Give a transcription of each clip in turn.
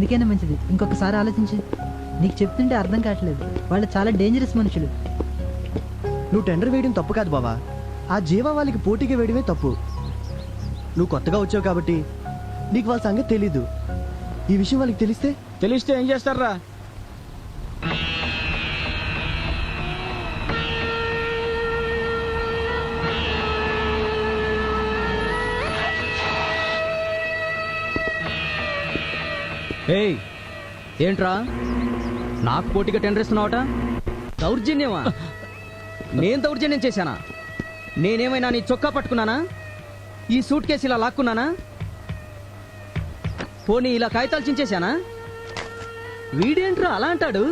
ఎందుకైనా మంచిది ఇంకొకసారి ఆలోచించు. నీకు చెప్తుంటే అర్థం కావట్లేదు. వాళ్ళు చాలా డేంజరస్ మనుషులు. నువ్వు టెండర్ వేయడం తప్పు కాదు బావా, ఆ జీవా వాళ్ళకి పోటీగా వేయడమే తప్పు. నువ్వు కొత్తగా వచ్చావు కాబట్టి నీకు వాళ్ళ సంగతి తెలీదు. ఈ విషయం వాళ్ళకి తెలిస్తే ఏం చేస్తారా? ఏయ్ ఏంట్రా నాకు పోటీగా టెండర్ ఇస్తున్నావట? దౌర్జన్యమా? నేను దౌర్జన్యం చేశానా? నేనేమైనా నీ చొక్కా పట్టుకున్నానా? ఈ సూట్ కేసు ఇలా లాక్కున్నానా? పోనీ ఇలా కాగితాలు చించేశానా? వీడేంట్రా అలా అంటాడు?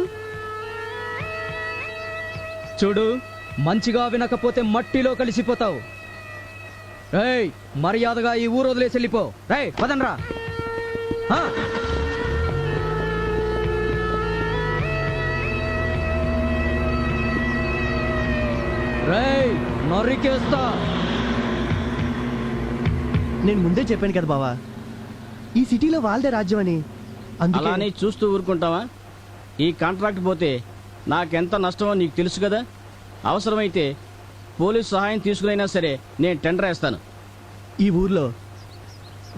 చూడు, మంచిగా వినకపోతే మట్టిలో కలిసిపోతావు. రేయ్ మర్యాదగా ఈ ఊరు వదిలేసి వెళ్ళిపో. రేయ్ పదండ్రా. రేయ్ నరికేస్తా. నేను ముందే చెప్పాను కదా బావా, ఈ సిటీలో వాళ్ళదే రాజ్యం అని. అలానే చూస్తూ ఊరుకుంటావా? ఈ కాంట్రాక్ట్ పోతే నాకెంత నష్టమో నీకు తెలుసు కదా. అవసరమైతే పోలీసు సహాయం తీసుకునైనా సరే నేను టెండర్ వేస్తాను. ఈ ఊర్లో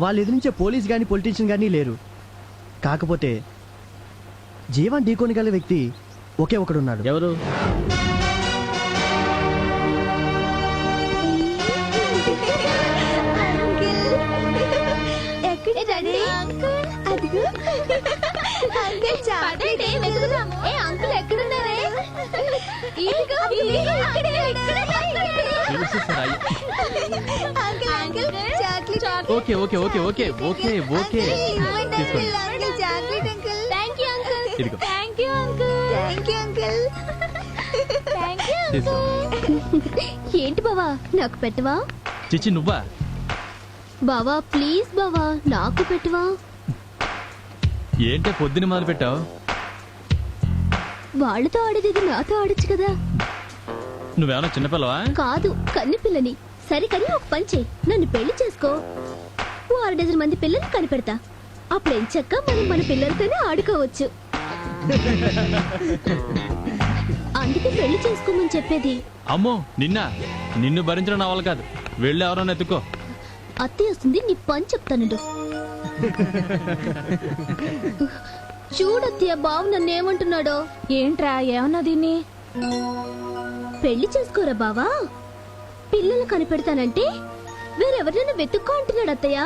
వాళ్ళు ఎదిరించే పోలీస్ కానీ పొలిటీషియన్ కానీ లేరు. కాకపోతే జీవన్ ఢీకొనగల వ్యక్తి ఒకే ఒకడున్నాడు. ఎవరు? Okay okay okay okay okay okay ఏంటి బావా నాకు పెట్టవా? చిచి నువ్వా? బావా ప్లీజ్ బావా నాకు పెట్టవా? ఏంటే పొద్దున మొదలు పెట్టావు? వాళ్ళతో ఆడేది నాతో ఆడొచ్చు కదా. నువ్వేమన్నా చిన్నపిల్లవా? కాదు కన్ని పిల్లని. సరే కానీ ఒక పని చేయి, నన్ను పెళ్లి చేసుకో. 6 డజన్ మంది పిల్లల్ని కనిపెడతా. అప్పుడేం చెక్క మనం మన పిల్లలతోనే ఆడుకోవచ్చు. అందుకే పెళ్లి చేసుకోమని చెప్పేది. అమ్మో నిన్ను భరించడం నా వల్ల కాదు. వెళ్ళి ఎవరన్నా ఎత్తుకో. అత్తయ్య వస్తుంది, నీ పని చెప్తానండు. చూడత్తయ్య బావు నన్ను ఏమంటున్నాడో. ఏంట్రా ఏమన్నా దీన్ని? పెళ్లి చేసుకోరా బావా, పిల్లలు కనిపెడతానంటే వేరెవరినైనా వెతుక్కో అంటున్నాడు అత్తయ్య.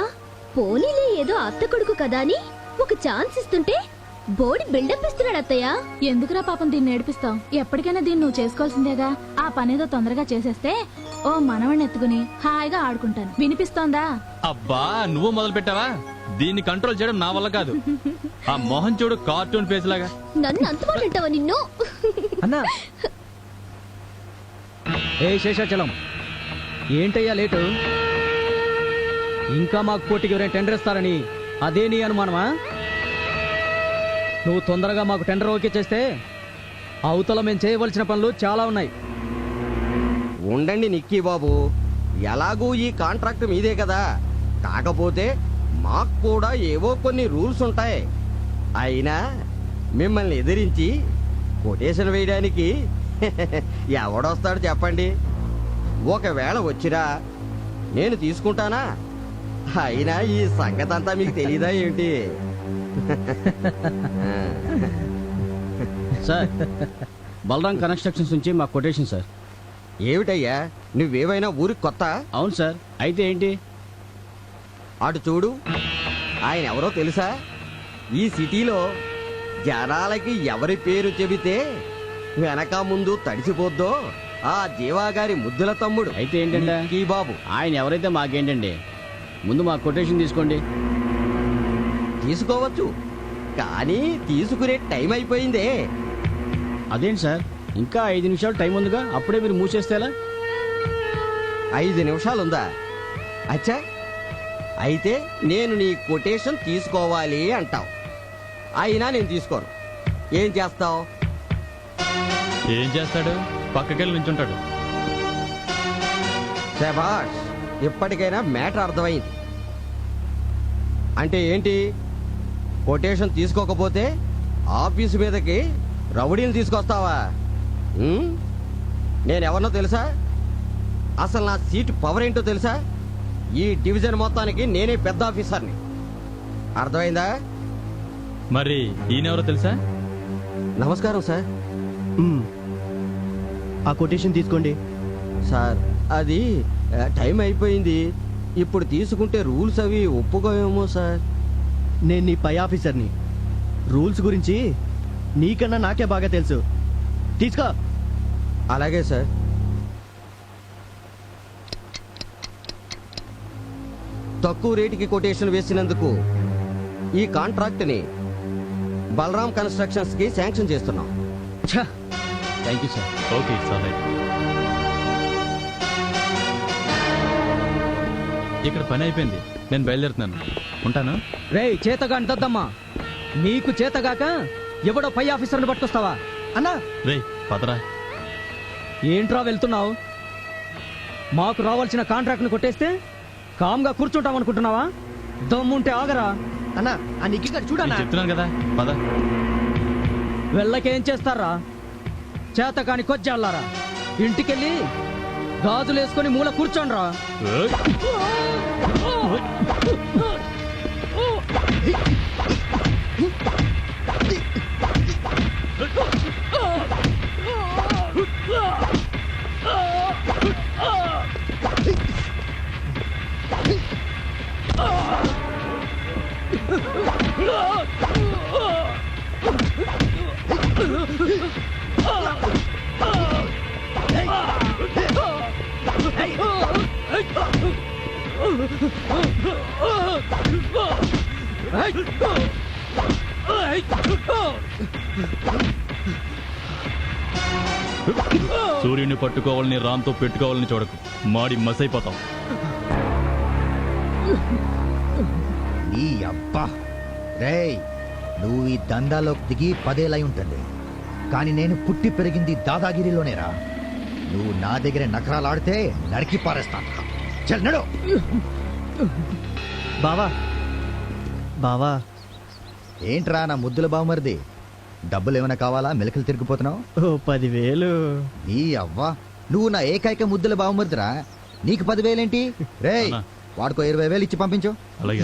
పోనీలే ఏదో అత్త కొడుకు కదా అని ఒక ఛాన్స్ ఇస్తుంటే బోడి బిల్డప్ ఇస్తున్నాడు అత్తయ్య. ఎందుకురా పాపం దీన్ని ఏడిపిస్తావు? ఎప్పటికైనా దీన్ని నువ్వు చేసుకోవాల్సిందేగా. ఆ పనేదో తొందరగా చేసేస్తే ఓ మనవణ్ణి ఎత్తుకుని హాయిగా ఆడుకుంటాను. వినిపిస్తోందా? అబ్బా నువ్వు మొదలు పెట్టావా? దీన్ని కంట్రోల్ చేయడం నా వల్ల కాదు. ఆ మోహన్ చూడు కార్టూన్ ఫేస్ లాగా. నన్ను అంతమాట అంటావా నిన్ను? అన్నా ఏ శేషాచలం ఏంటయ్యా లేటు? ఇంకా మాకు పోటీకి ఎవరైనా టెండర్ ఇస్తారని అదే నీ అనుమానమా? నువ్వు తొందరగా మాకు టెండర్ ఓకే చేస్తే అవతల మేము చేయవలసిన పనులు చాలా ఉన్నాయి. ఉండండి నిక్కీ బాబు, ఎలాగూ ఈ కాంట్రాక్ట్ మీదే కదా. కాకపోతే మాకు కూడా ఏవో కొన్ని రూల్స్ ఉంటాయి. అయినా మిమ్మల్ని ఎదిరించి కొటేషన్ వేయడానికి ఎవడొస్తాడు చెప్పండి? ఒకవేళ వచ్చిరా నేను తీసుకుంటానా? అయినా ఈ సంగతంతా మీకు తెలీదా ఏంటి? సార్ బలరాం కన్స్ట్రక్షన్స్ నుంచి మా కొటేషన్ సార్. ఏమిటయ్యా నువ్వేమైనా ఊరికి కొత్త? అవును సార్. అయితే ఏంటి? అటు చూడు, ఆయన ఎవరో తెలుసా? ఈ సిటీలో జనాలకి ఎవరి పేరు చెబితే వెనక ముందు తడిసిపోద్దో ఆ జీవాగారి ముద్దుల తమ్ముడు. అయితే ఏంటంటే ఈ బాబు. ఆయన ఎవరైతే మాకేంటండి, ముందు మా కొటేషన్ తీసుకోండి. తీసుకోవచ్చు, కానీ తీసుకునే టైం అయిపోయిందే. అదేంటి సార్, ఇంకా 5 నిమిషాలు టైం ఉందిగా, అప్పుడే మీరు మూసేస్తే ఎలా? 5 నిమిషాలుందా? అచ్చా, అయితే నేను నీ కొటేషన్ తీసుకోవాలి అంటావు. అయినా నేను తీసుకోను. ఏం చేస్తావు? ఏం చేస్తాడు? పక్కకెళ్ళి నుంచుంటాడు. శభాష్, ఇప్పటికైనా మ్యాటర్ అర్థమైంది. అంటే ఏంటి? కొటేషన్ తీసుకోకపోతే ఆఫీసు మీదకి రౌడీని తీసుకొస్తావా? నేనెవరినో తెలుసా? అసలు నా సీటు పవర్ ఏంటో తెలుసా? ఈ డివిజన్ మొత్తానికి నేనే పెద్ద ఆఫీసర్ని. అర్థమైందా? మరి ఈయనెవరో తెలుసా? నమస్కారం సార్. ఆ కొటేషన్ తీసుకోండి. సార్ అది టైం అయిపోయింది. ఇప్పుడు తీసుకుంటే రూల్స్ అవి ఒప్పుకోవేమో సార్. నేను నీ పై ఆఫీసర్ని. రూల్స్ గురించి నీకన్నా నాకే బాగా తెలుసు. తీసుకో. అలాగే సార్. తక్కువ రేటుకి కొటేషన్ వేసినందుకు ఈ కాంట్రాక్ట్ని బలరాం కన్స్ట్రక్షన్స్ కి శాంక్షన్ చేస్తున్నాం. Thank you sir. Okay sir. ఇక్కడ పని అయిపోయింది, నేను బయలుదేరుతున్నాను. ఉంటాను. రేయ్ చేతగాని దద్దమ్మా, నీకు చేతగాక ఎవడో పై ఆఫీసర్ని పట్టుకొస్తావా? అన్నా రే పదరా. ఏంట్రా వెళ్తున్నావు? మాకు రావాల్సిన కాంట్రాక్ట్ని కొట్టేస్తే కామ్గా కూర్చుంటాం అనుకుంటున్నావా? దమ్ముంటే ఆగరా. అన్నా ఆ నిక్కి గారు నేను చూడన్నా. చెప్తున్నాను కదా, పద. వెళ్ళకేం చేస్తారా? చేతకాని కొజ్జాలారా, ఇంటికెళ్ళి గాజులేసుకొని మూల కూర్చోండ్రా. ఏయ్! సూర్యుని పట్టుకోవాలని రామ్తో పెట్టుకోవాలని చూడకు, మాడి మసైపోతాం. నీ అబ్బా రేయ్, నువ్వు ఈ దందాలోకి దిగి 10 ఏళ్ళై ఉంటుంది. కానీ నేను పుట్టి పెరిగింది దాదాగిరిలోనేరా. నువ్వు నా దగ్గర నకరాలాడితే నరికి పారేస్తాను. చల్ నడు. బావా బావా ఏంట్రా నా ముద్దుల బావమరిది, డబ్బులు ఏమైనా కావాలా? మెలకలు తిరిగిపోతున్నావు. ఓ 10,000. నీ అవ్వా, నువ్వు నా ఏకైక ముద్దుల బావమరిదిరా. నీకు 10,000 ఏంటి? రేయ్ అన్నా. వాడికో 20,000 ఇచ్చి పంపించు. అలాగే.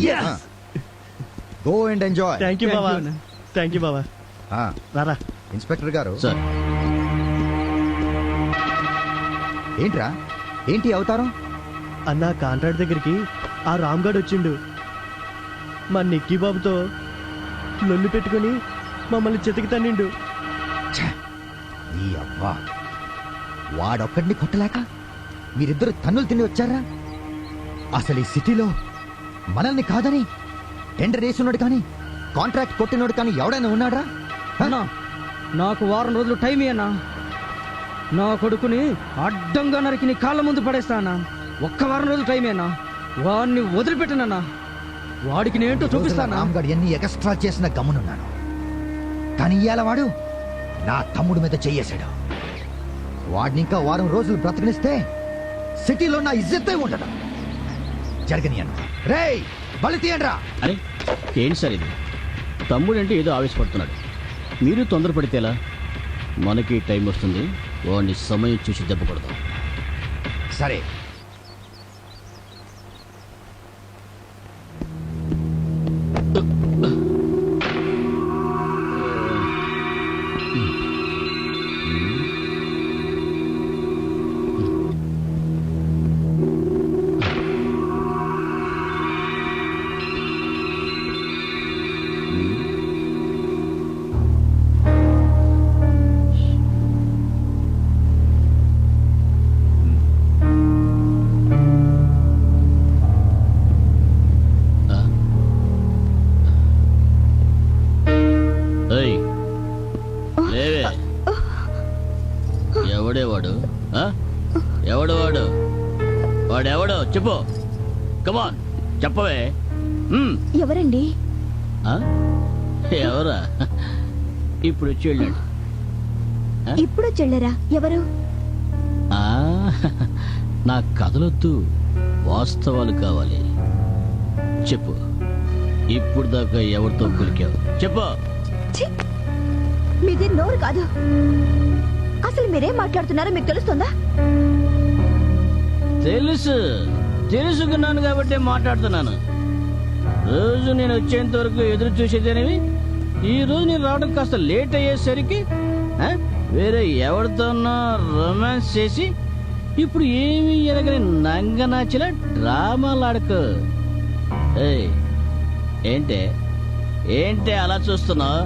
Go and enjoy. Thank you బావా. థ్యాంక్ యూ బావా. రారా. ఇన్స్పెక్టర్ గారు. సార్ ఏంట్రా ఏంటి అవతారం? అన్న కాంట్రాక్ట్ దగ్గరికి ఆ రామ్గఢ్ వచ్చిండు. మా నిక్కీ బాబుతో లొల్లి పెట్టుకుని మమ్మల్ని చితకి తన్నిండు. నీ అవ్వా, వాడొక్కడిని కొట్టలేక మీరిద్దరు తన్నులు తిని వచ్చారా? అసలు ఈ సిటీలో మనల్ని కాదని టెండర్ వేసున్నాడు కానీ కాంట్రాక్ట్ కొట్టినోడు కానీ ఎవడైనా ఉన్నాడా? అన్నా, నాకు వారం రోజులు టైం ఇయ్యన్నా. నా కొడుకుని అడ్డంగా నరికి నీ కాళ్ళ ముందు పడేస్తానా. ఒక్క వారం రోజులు టైం అన్నా, వాడిని వదిలిపెట్టనన్నా. వాడికి నేంటో చూపిస్తానా. రామ్గఢ్ ఎన్ని ఎక్స్ట్రా చేసిన గమ్మునున్నాను, కానీ ఇవాళ వాడు నా తమ్ముడి మీద చెయ్యేశాడు. వాడిని ఇంకా వారం రోజులు బ్రతకనిస్తే సిటీలో నా ఇజ్జతే ఉండదు. జరగనియను. రేయ్ బలి తీయండ్రా. అరే ఏంటి సార్ ఇది? తమ్ముడంటే ఏదో ఆవేశపడుతున్నాడు, మీరు తొందరపడితేలా? మనకి టైం వస్తుంది, వాడిని సమయం చూసి దెబ్బ కొడదాం. సరే. ఎవడేవాడు? ఎవడు వాడు? వాడెవడో చెప్పు. కమాన్ చెప్పవే. ఎవరండి? ఎవరా? ఇప్పుడు వచ్చి వెళ్ళాడు. ఇప్పుడు చెల్లరా? ఎవరు? నా కథలొద్దు, వాస్తవాలు కావాలి. చెప్పు, ఇప్పుడు దాకా ఎవరితో కులికావు చెప్పు. ఛీ! మీది నోరు కాదు. అసలు మీరేం మాట్లాడుతున్నారో మీకు తెలుస్తుందా? తెలుసుకున్నాను కాబట్టి మాట్లాడుతున్నాను. రోజు నేను వచ్చేంత వరకు ఎదురు చూసేదేనివి, ఈ రోజు నేను రావడం కాస్త లేట్ అయ్యేసరికి వేరే ఎవరితోనో రొమాన్స్ చేసి ఇప్పుడు ఏమి ఎరగని నంగనాచిన డ్రామాలాడుకో. ఏంటే అలా చూస్తున్నావు?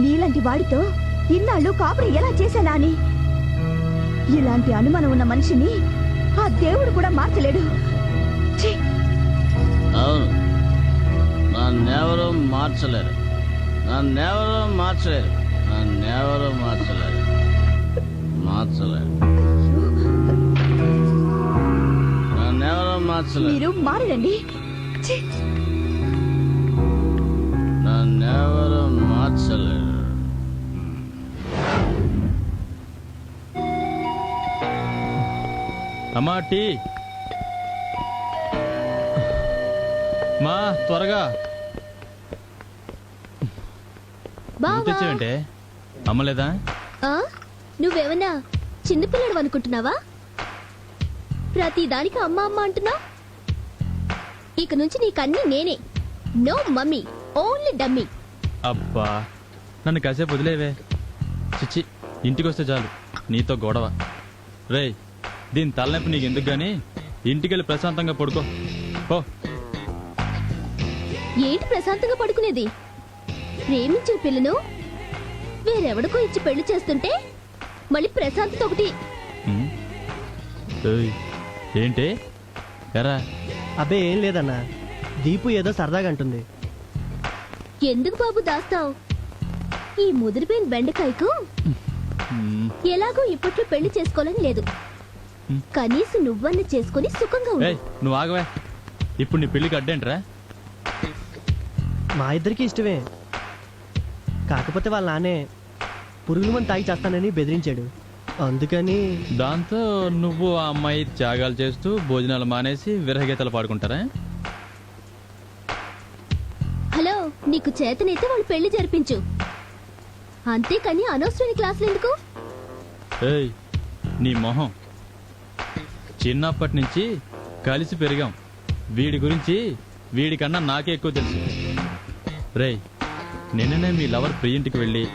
నీలాంటి వాడితో ఇన్నాళ్ళు కాపురం ఎలా చేశానా అని. ఇలాంటి అనుమానం ఉన్న మనిషిని ఆ దేవుడు కూడా మార్చలేడు. ఛీ! అవును, నన్నెవరూ మార్చలేరు. మీరు మారడండి. ఛీ! నన్నెవరూ మార్చలేరు. అమ్మా టీ మా త్వరగా తెచ్చేవంటే అమ్మలేదా? నువ్వేమన్నా చిన్నపిల్లడు అనుకుంటున్నావా? ప్రతి దానికి అమ్మ అమ్మ అంటున్నా. ఇక నుంచి నీకన్నీ నేనే. No mummy, only dummy. అబ్బా నన్ను కాసేపు వదిలేవే. చిచ్చి, ఇంటికి వస్తే చాలు నీతో గొడవ. రేయ్, దీని తలనొప్పి నీకు ఎందుకు గాని ఇంటికెళ్ళి ప్రశాంతంగా పడుకో పో. ఏంటి ప్రశాంతంగా పడుకునేది? ప్రేమించిన పిల్లను వేరెవడికో ఇచ్చి పెళ్లి చేస్తుంటే మళ్ళీ ప్రశాంతత ఒకటి. ఏంటి ఎరా? అబ్బే ఏం లేదన్నా, దీపు ఏదో సరదాగా అంటుంది. ఎందుకు బాబు దాస్తావు? ఈ ముదిరిపోయిన బెండకాయకు ఎలాగో ఇప్పట్లో పెళ్లి చేసుకోవాలని లేదు. కనీసం నువ్వన్న చేసుకుని సుఖంగా ఉండు. నువ్వు ఆగవే. ఇప్పుడు నీ పెళ్లికి అడ్డేంట్రా? మా ఇద్దరికి ఇష్టమే, కాకపోతే వాళ్ళ నాన్నే పురుగుల మంది తాగి చేస్తానని బెదిరించాడు. అందుకని దాంతో నువ్వు ఆ అమ్మాయి త్యాగాలు చేస్తూ భోజనాలు మానేసి విరహగీతలు పాడుకుంటారా? హలో, నీకు చేతనైతే వాళ్ళు పెళ్లి జరిపించు, అంతేకాని అనవసరమైన క్లాసులు ఎందుకు? ఏయ్, నీ మొహం. చిన్నప్పటి నుంచి కలిసి పెరిగాం. వీడి గురించి వీడికన్నా నాకే ఎక్కువ తెలుసు. రేయ్, నిన్ననే మీ లవర్ ప్రియింటికి వెళ్ళి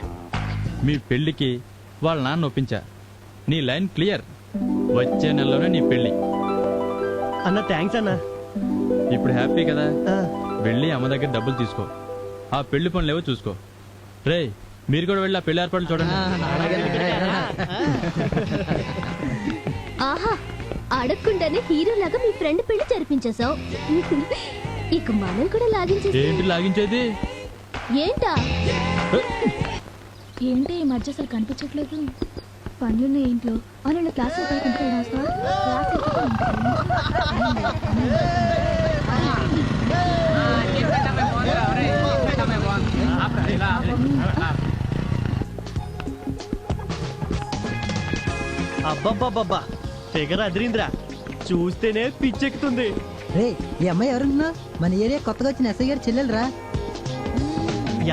మీ పెళ్లికి వాళ్ళ నాన్న ఒప్పించా. నీ లైన్ క్లియర్. వచ్చే నెలలోనే నీ పెళ్లి. అన్న థ్యాంక్స్ అన్నా. ఇప్పుడు హ్యాపీ కదా? వెళ్ళి అమ్మ దగ్గర డబ్బులు తీసుకో, ఆ పెళ్లి పనులేవో చూసుకో. రేయ్, మీరు కూడా వెళ్ళి ఆ పెళ్లి ఏర్పాట్లు చూడండి. ఆహా, అడగకుండానే హీరోలాగా మీ ఫ్రెండ్ పెళ్లి జరిపించేశావు. ఇక మనం కూడా లాగించేసి. ఏంటి లాగించేది? ఏంటా? ఏంటి ఈ మధ్య అసలు కనిపించట్లేదు? పనులున్న ఇంట్లో అవును క్లాసులు పడుకుంటే వస్తావా? అబ్బబ్బబ్బబ్బా, ఫిగర్ అదిరింద్రా, చూస్తేనే పిచ్చెక్కుతుంది. రే, ఈ అమ్మాయి ఎవరన్నా? మన ఏరియా కొత్తగా వచ్చిన ఎస్ఐ గారు చెల్లెలరా?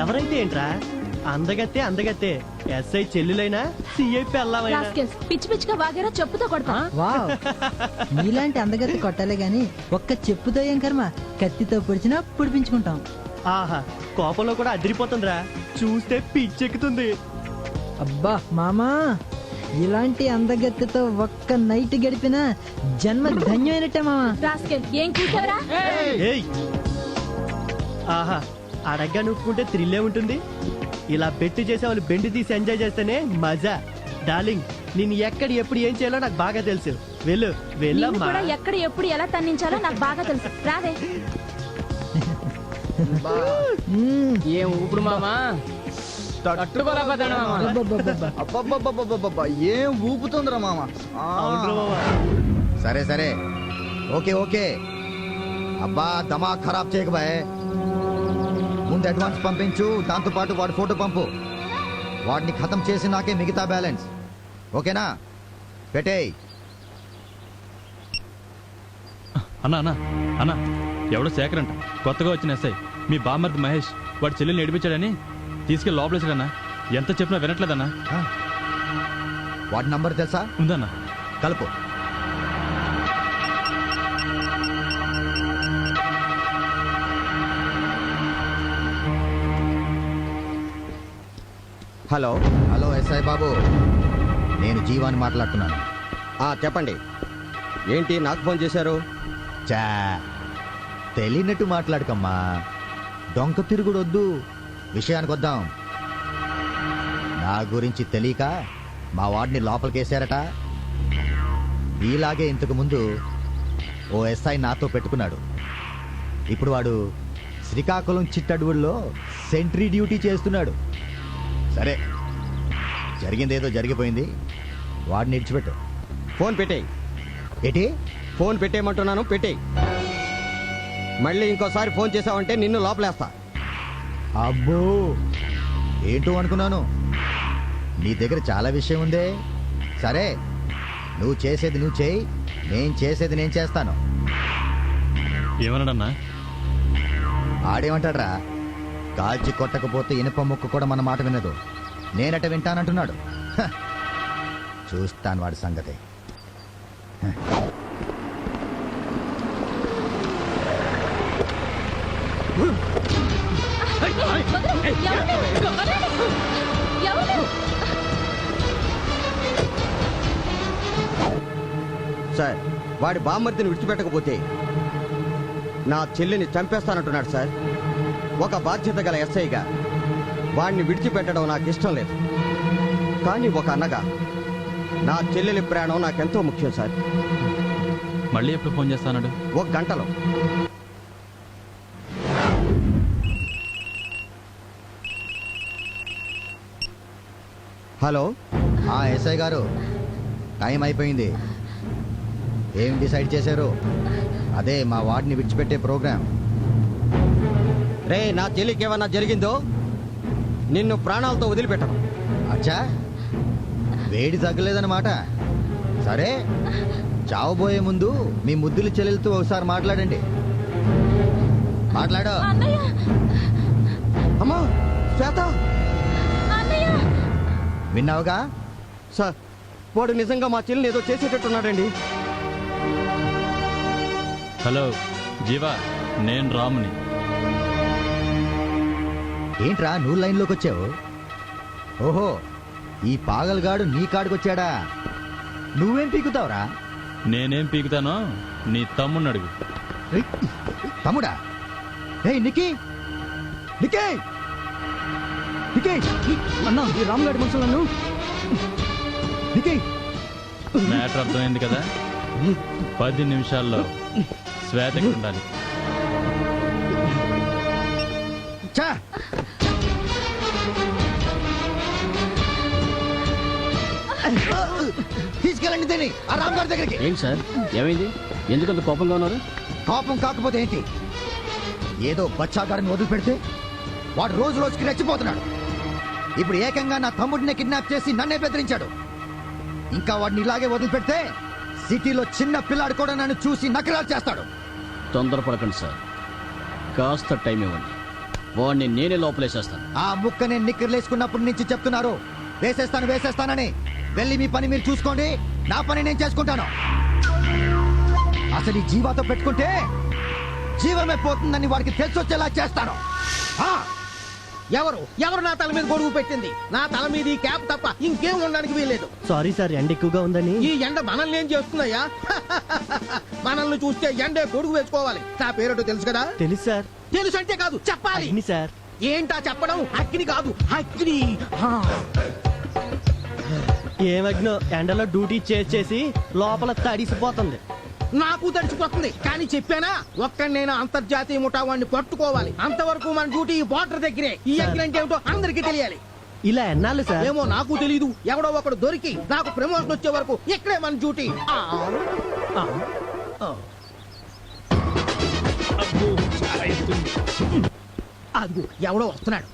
ఎవరైతే ఏంట్రా, అందగత్తే అందగత్తే. SI చెల్లులైనా CI పెళ్ళామైనా. పిచ్చి పిచ్చిగా వాగారా చెప్పుతో కొడతా. వావ్, నీలాంటి అందగత్తి కొట్టాలే గాని ఒక్క చెప్పుతో ఏం కర్మ, కత్తితో పొడిచినా పొడిపించుకుంటాం. ఆహా, కోపంలో కూడా అదిరిపోతుందిరా, చూస్తే పిచ్చెక్కుతుంది. అబ్బా మామా, ఇలాంటి అందగత్తితో ఒక్క నైట్ గడిపినా జన్మ ధన్యమైనట్టే మామా. ఏం కూర్చోరా? ఏయ్, ఆహా, అడగ్గా నొప్పుకుంటే థ్రిల్లే ఉంటుంది. ఇలా బెట్టు చేసే వాళ్ళు బెండి తీసి ఎంజాయ్ చేస్తేనే మజా. డార్లింగ్, నేను ఎక్కడ ఎప్పుడు ఏం చేయాలో నాకు బాగా తెలుసు. వెళ్ళు వెళ్ళమ్మా. ఎక్కడ ఎప్పుడు ఎలా తన్నించాలో నాకు బాగా తెలుసు. రావే. ఏం ఊపుడు మామా, ఏం ఊపుతుందిరా మామ. సరే సరే, ఓకే ఓకే. అబ్బా దమాక్ ఖరాబ్ చేయకు బాయ్. ముందు అడ్వాన్స్ పంపించు, దాంతో పాటు వాడి ఫోటో పంపు. వాడిని ఖతం చేసి నాకే మిగతా బ్యాలెన్స్. ఓకేనా? పెట్టేయ్. అన్నా అన్నా అన్నా, ఎవడో శేఖర్ అంట, కొత్తగా వచ్చిన ఎస్ఐ. మీ బామ్మర్ది మహేష్ వాడి చెల్లెల్ని ఏడిపించాడని తీసుకెళ్ళి లోపలేసాడన్నా. ఎంత చెప్పినా వినట్లేదన్నా. వాడి నంబర్ తెలుసా? ఉందన్నా. కలుపు. హలో. హలో ఎస్ఐ బాబు, నేను జీవాని మాట్లాడుతున్నాను. చెప్పండి. ఏంటి నాకు ఫోన్ చేశారు? చా, తెలియనట్టు మాట్లాడకమ్మా. డొంక తిరుగుడొద్దు, విషయానికి వద్దాం. నా గురించి తెలియక మా వాడిని లోపలికేశారట. ఇలాగే ఇంతకు ముందు ఓ ఎస్ఐ నాతో పెట్టుకున్నాడు. ఇప్పుడు వాడు శ్రీకాకుళం చిట్టడువుల్లో సెంట్రీ డ్యూటీ చేస్తున్నాడు. సరే, జరిగిందేదో జరిగిపోయింది, వాడిని ఇడిచిపెట్టు. ఫోన్ పెట్టేయి. ఏంటి? ఫోన్ పెట్టేయమంటున్నాను, పెట్టేయి. మళ్ళీ ఇంకోసారి ఫోన్ చేసావంటే నిన్ను లోపలేస్తా. అబ్బో, ఏంటో అనుకున్నాను. నీ దగ్గర చాలా విషయం ఉందే. సరే, నువ్వు చేసేది నువ్వు చేయి, నేను చేసేది నేను చేస్తాను. ఏమన్నాడన్నా? ఆడేమంటాడ్రా, కాల్చి కొట్టకపోతే ఇనుప ముక్క కూడా మన మాట వినదు. నేనట వింటానంటున్నాడు. హ, చూస్తాను వాడి సంగతి. హ. సార్, వాడి బామ్మర్దిని విడిచిపెట్టకపోతే నా చెల్లిని చంపేస్తానంటున్నాడు సార్. ఒక బాధ్యత గల ఎస్ఐగా వాడిని విడిచిపెట్టడం నాకు ఇష్టం లేదు. కానీ ఒక అన్నగా నా చెల్లెలి ప్రాణం నాకెంతో ముఖ్యం సార్. మళ్ళీ ఎప్పుడు ఫోన్ చేస్తానడు? 1 గంటలో. హలో. ఎస్ఐ గారు, టైం అయిపోయింది. ఏం డిసైడ్ చేశారు? అదే మా వాడిని విడిచిపెట్టే ప్రోగ్రాం. రే, నా చెల్లికి ఏమన్నా జరిగిందో నిన్ను ప్రాణాలతో వదిలిపెట్టను. అచ్చా, వేడి తగ్గలేదన్నమాట. సరే, చావబోయే ముందు మీ ముద్దుల చెల్లెలతో ఒకసారి మాట్లాడండి. మాట్లాడు. అమ్మా శ్వేత. విన్నావుగా? సార్, వాడు నిజంగా మా చెల్లిని ఏదో చేసేటట్టున్నాడండి. హలో జీవా, నేను రాముని. ఏంట్రా నువ్వు లైన్లోకి వచ్చావు? ఓహో, ఈ పాగల్గాడు నీ కాడికొచ్చాడా? నువ్వేం పీకుతావురా? నేనేం పీకుతానో నీ తమ్ముడిని అడుగు. తమ్ముడా? ఏయ్ నిక్కీ, నిక్కీ, నిక్కీ, అన్నా, ఈ రామ్గాడి మనుషులను నిక్కీ. మ్యాటర్ అర్థమైంది కదా? 10 నిమిషాల్లో శ్వేతకి ఉండాలి. చా, తీసుకెళ్ళండి దీన్ని ఆ రామ్ గారి దగ్గరికి. ఏంటి సార్, ఏమైంది? ఎందుకంత కోపంగా ఉన్నారు? కోపం కాకపోతే ఏంటి? ఏదో బచ్చాగాడిని వదిలిపెడితే వాడు రోజు రోజుకి రెచ్చిపోతున్నాడు. ఇప్పుడు ఏకంగా నా తమ్ముడిని కిడ్నాప్ చేసి నన్నే బెదిరించాడు. ఇంకా వాడిని ఇలాగే వదిలిపెడితే సిటీలో చిన్న పిల్లాడు కూడా నన్ను చూసి నకరాలు చేస్తాడు. తొందరపడకండి సార్, కాస్త టైం ఇవ్వండి. వాడిని నేనే లోపలేసేస్తాను. ఆ ముక్క నేను నిక్కర్లేసుకున్నప్పటి నుంచి చెప్తున్నారు, వేసేస్తాను వేసేస్తానని. వెళ్ళి మీ పని మీరు చూసుకోండి, నా పని నేను చేసుకుంటాను. అసలు ఈ జీవాతో పెట్టుకుంటే జీవమే పోతుందని వాడికి తెలిసొచ్చేలా చేస్తాను. ఎవరు నా తల మీద గొడుగు పెట్టింది? నా తల మీద ఈ క్యాప్ తప్ప ఇంకేం ఉండడానికి వీల్లేదు. సారీ సార్, ఎండ ఎక్కువగా ఉందని. ఈ ఎండ మనల్ని ఏం చేస్తున్నాయా? మనల్ని చూస్తే ఎండే గొడుగు వేసుకోవాలి. నా పేరేటో తెలుసు కదా? తెలుసు సార్. తెలుసు అంటే కాదు, చెప్పాలి. అగ్ని సార్. ఏంటా చెప్పడం? అగ్ని కాదు, అగ్ని. ఏమగ్నో, ఎండలో డ్యూటీ చేసి లోపల తడిసిపోతుంది. నాకు తడిచిపోతుంది, కానీ చెప్పానా, ఒక్క నేను అంతర్జాతీయ ముఠా వాడిని పట్టుకోవాలి. అంతవరకు మన డ్యూటీ ఈ బార్డర్ దగ్గరే. ఈ అగ్ని అంటే ఏమిటో అందరికీ తెలియాలి. ఇలా ఎన్నాళ్ళు సార్? ఏమో నాకు తెలీదు. ఎవడో ఒకడు దొరికి నాకు ప్రమోషన్ వచ్చే వరకు ఇక్కడే మన డ్యూటీ. అదిగో ఎవడో వస్తున్నాడు.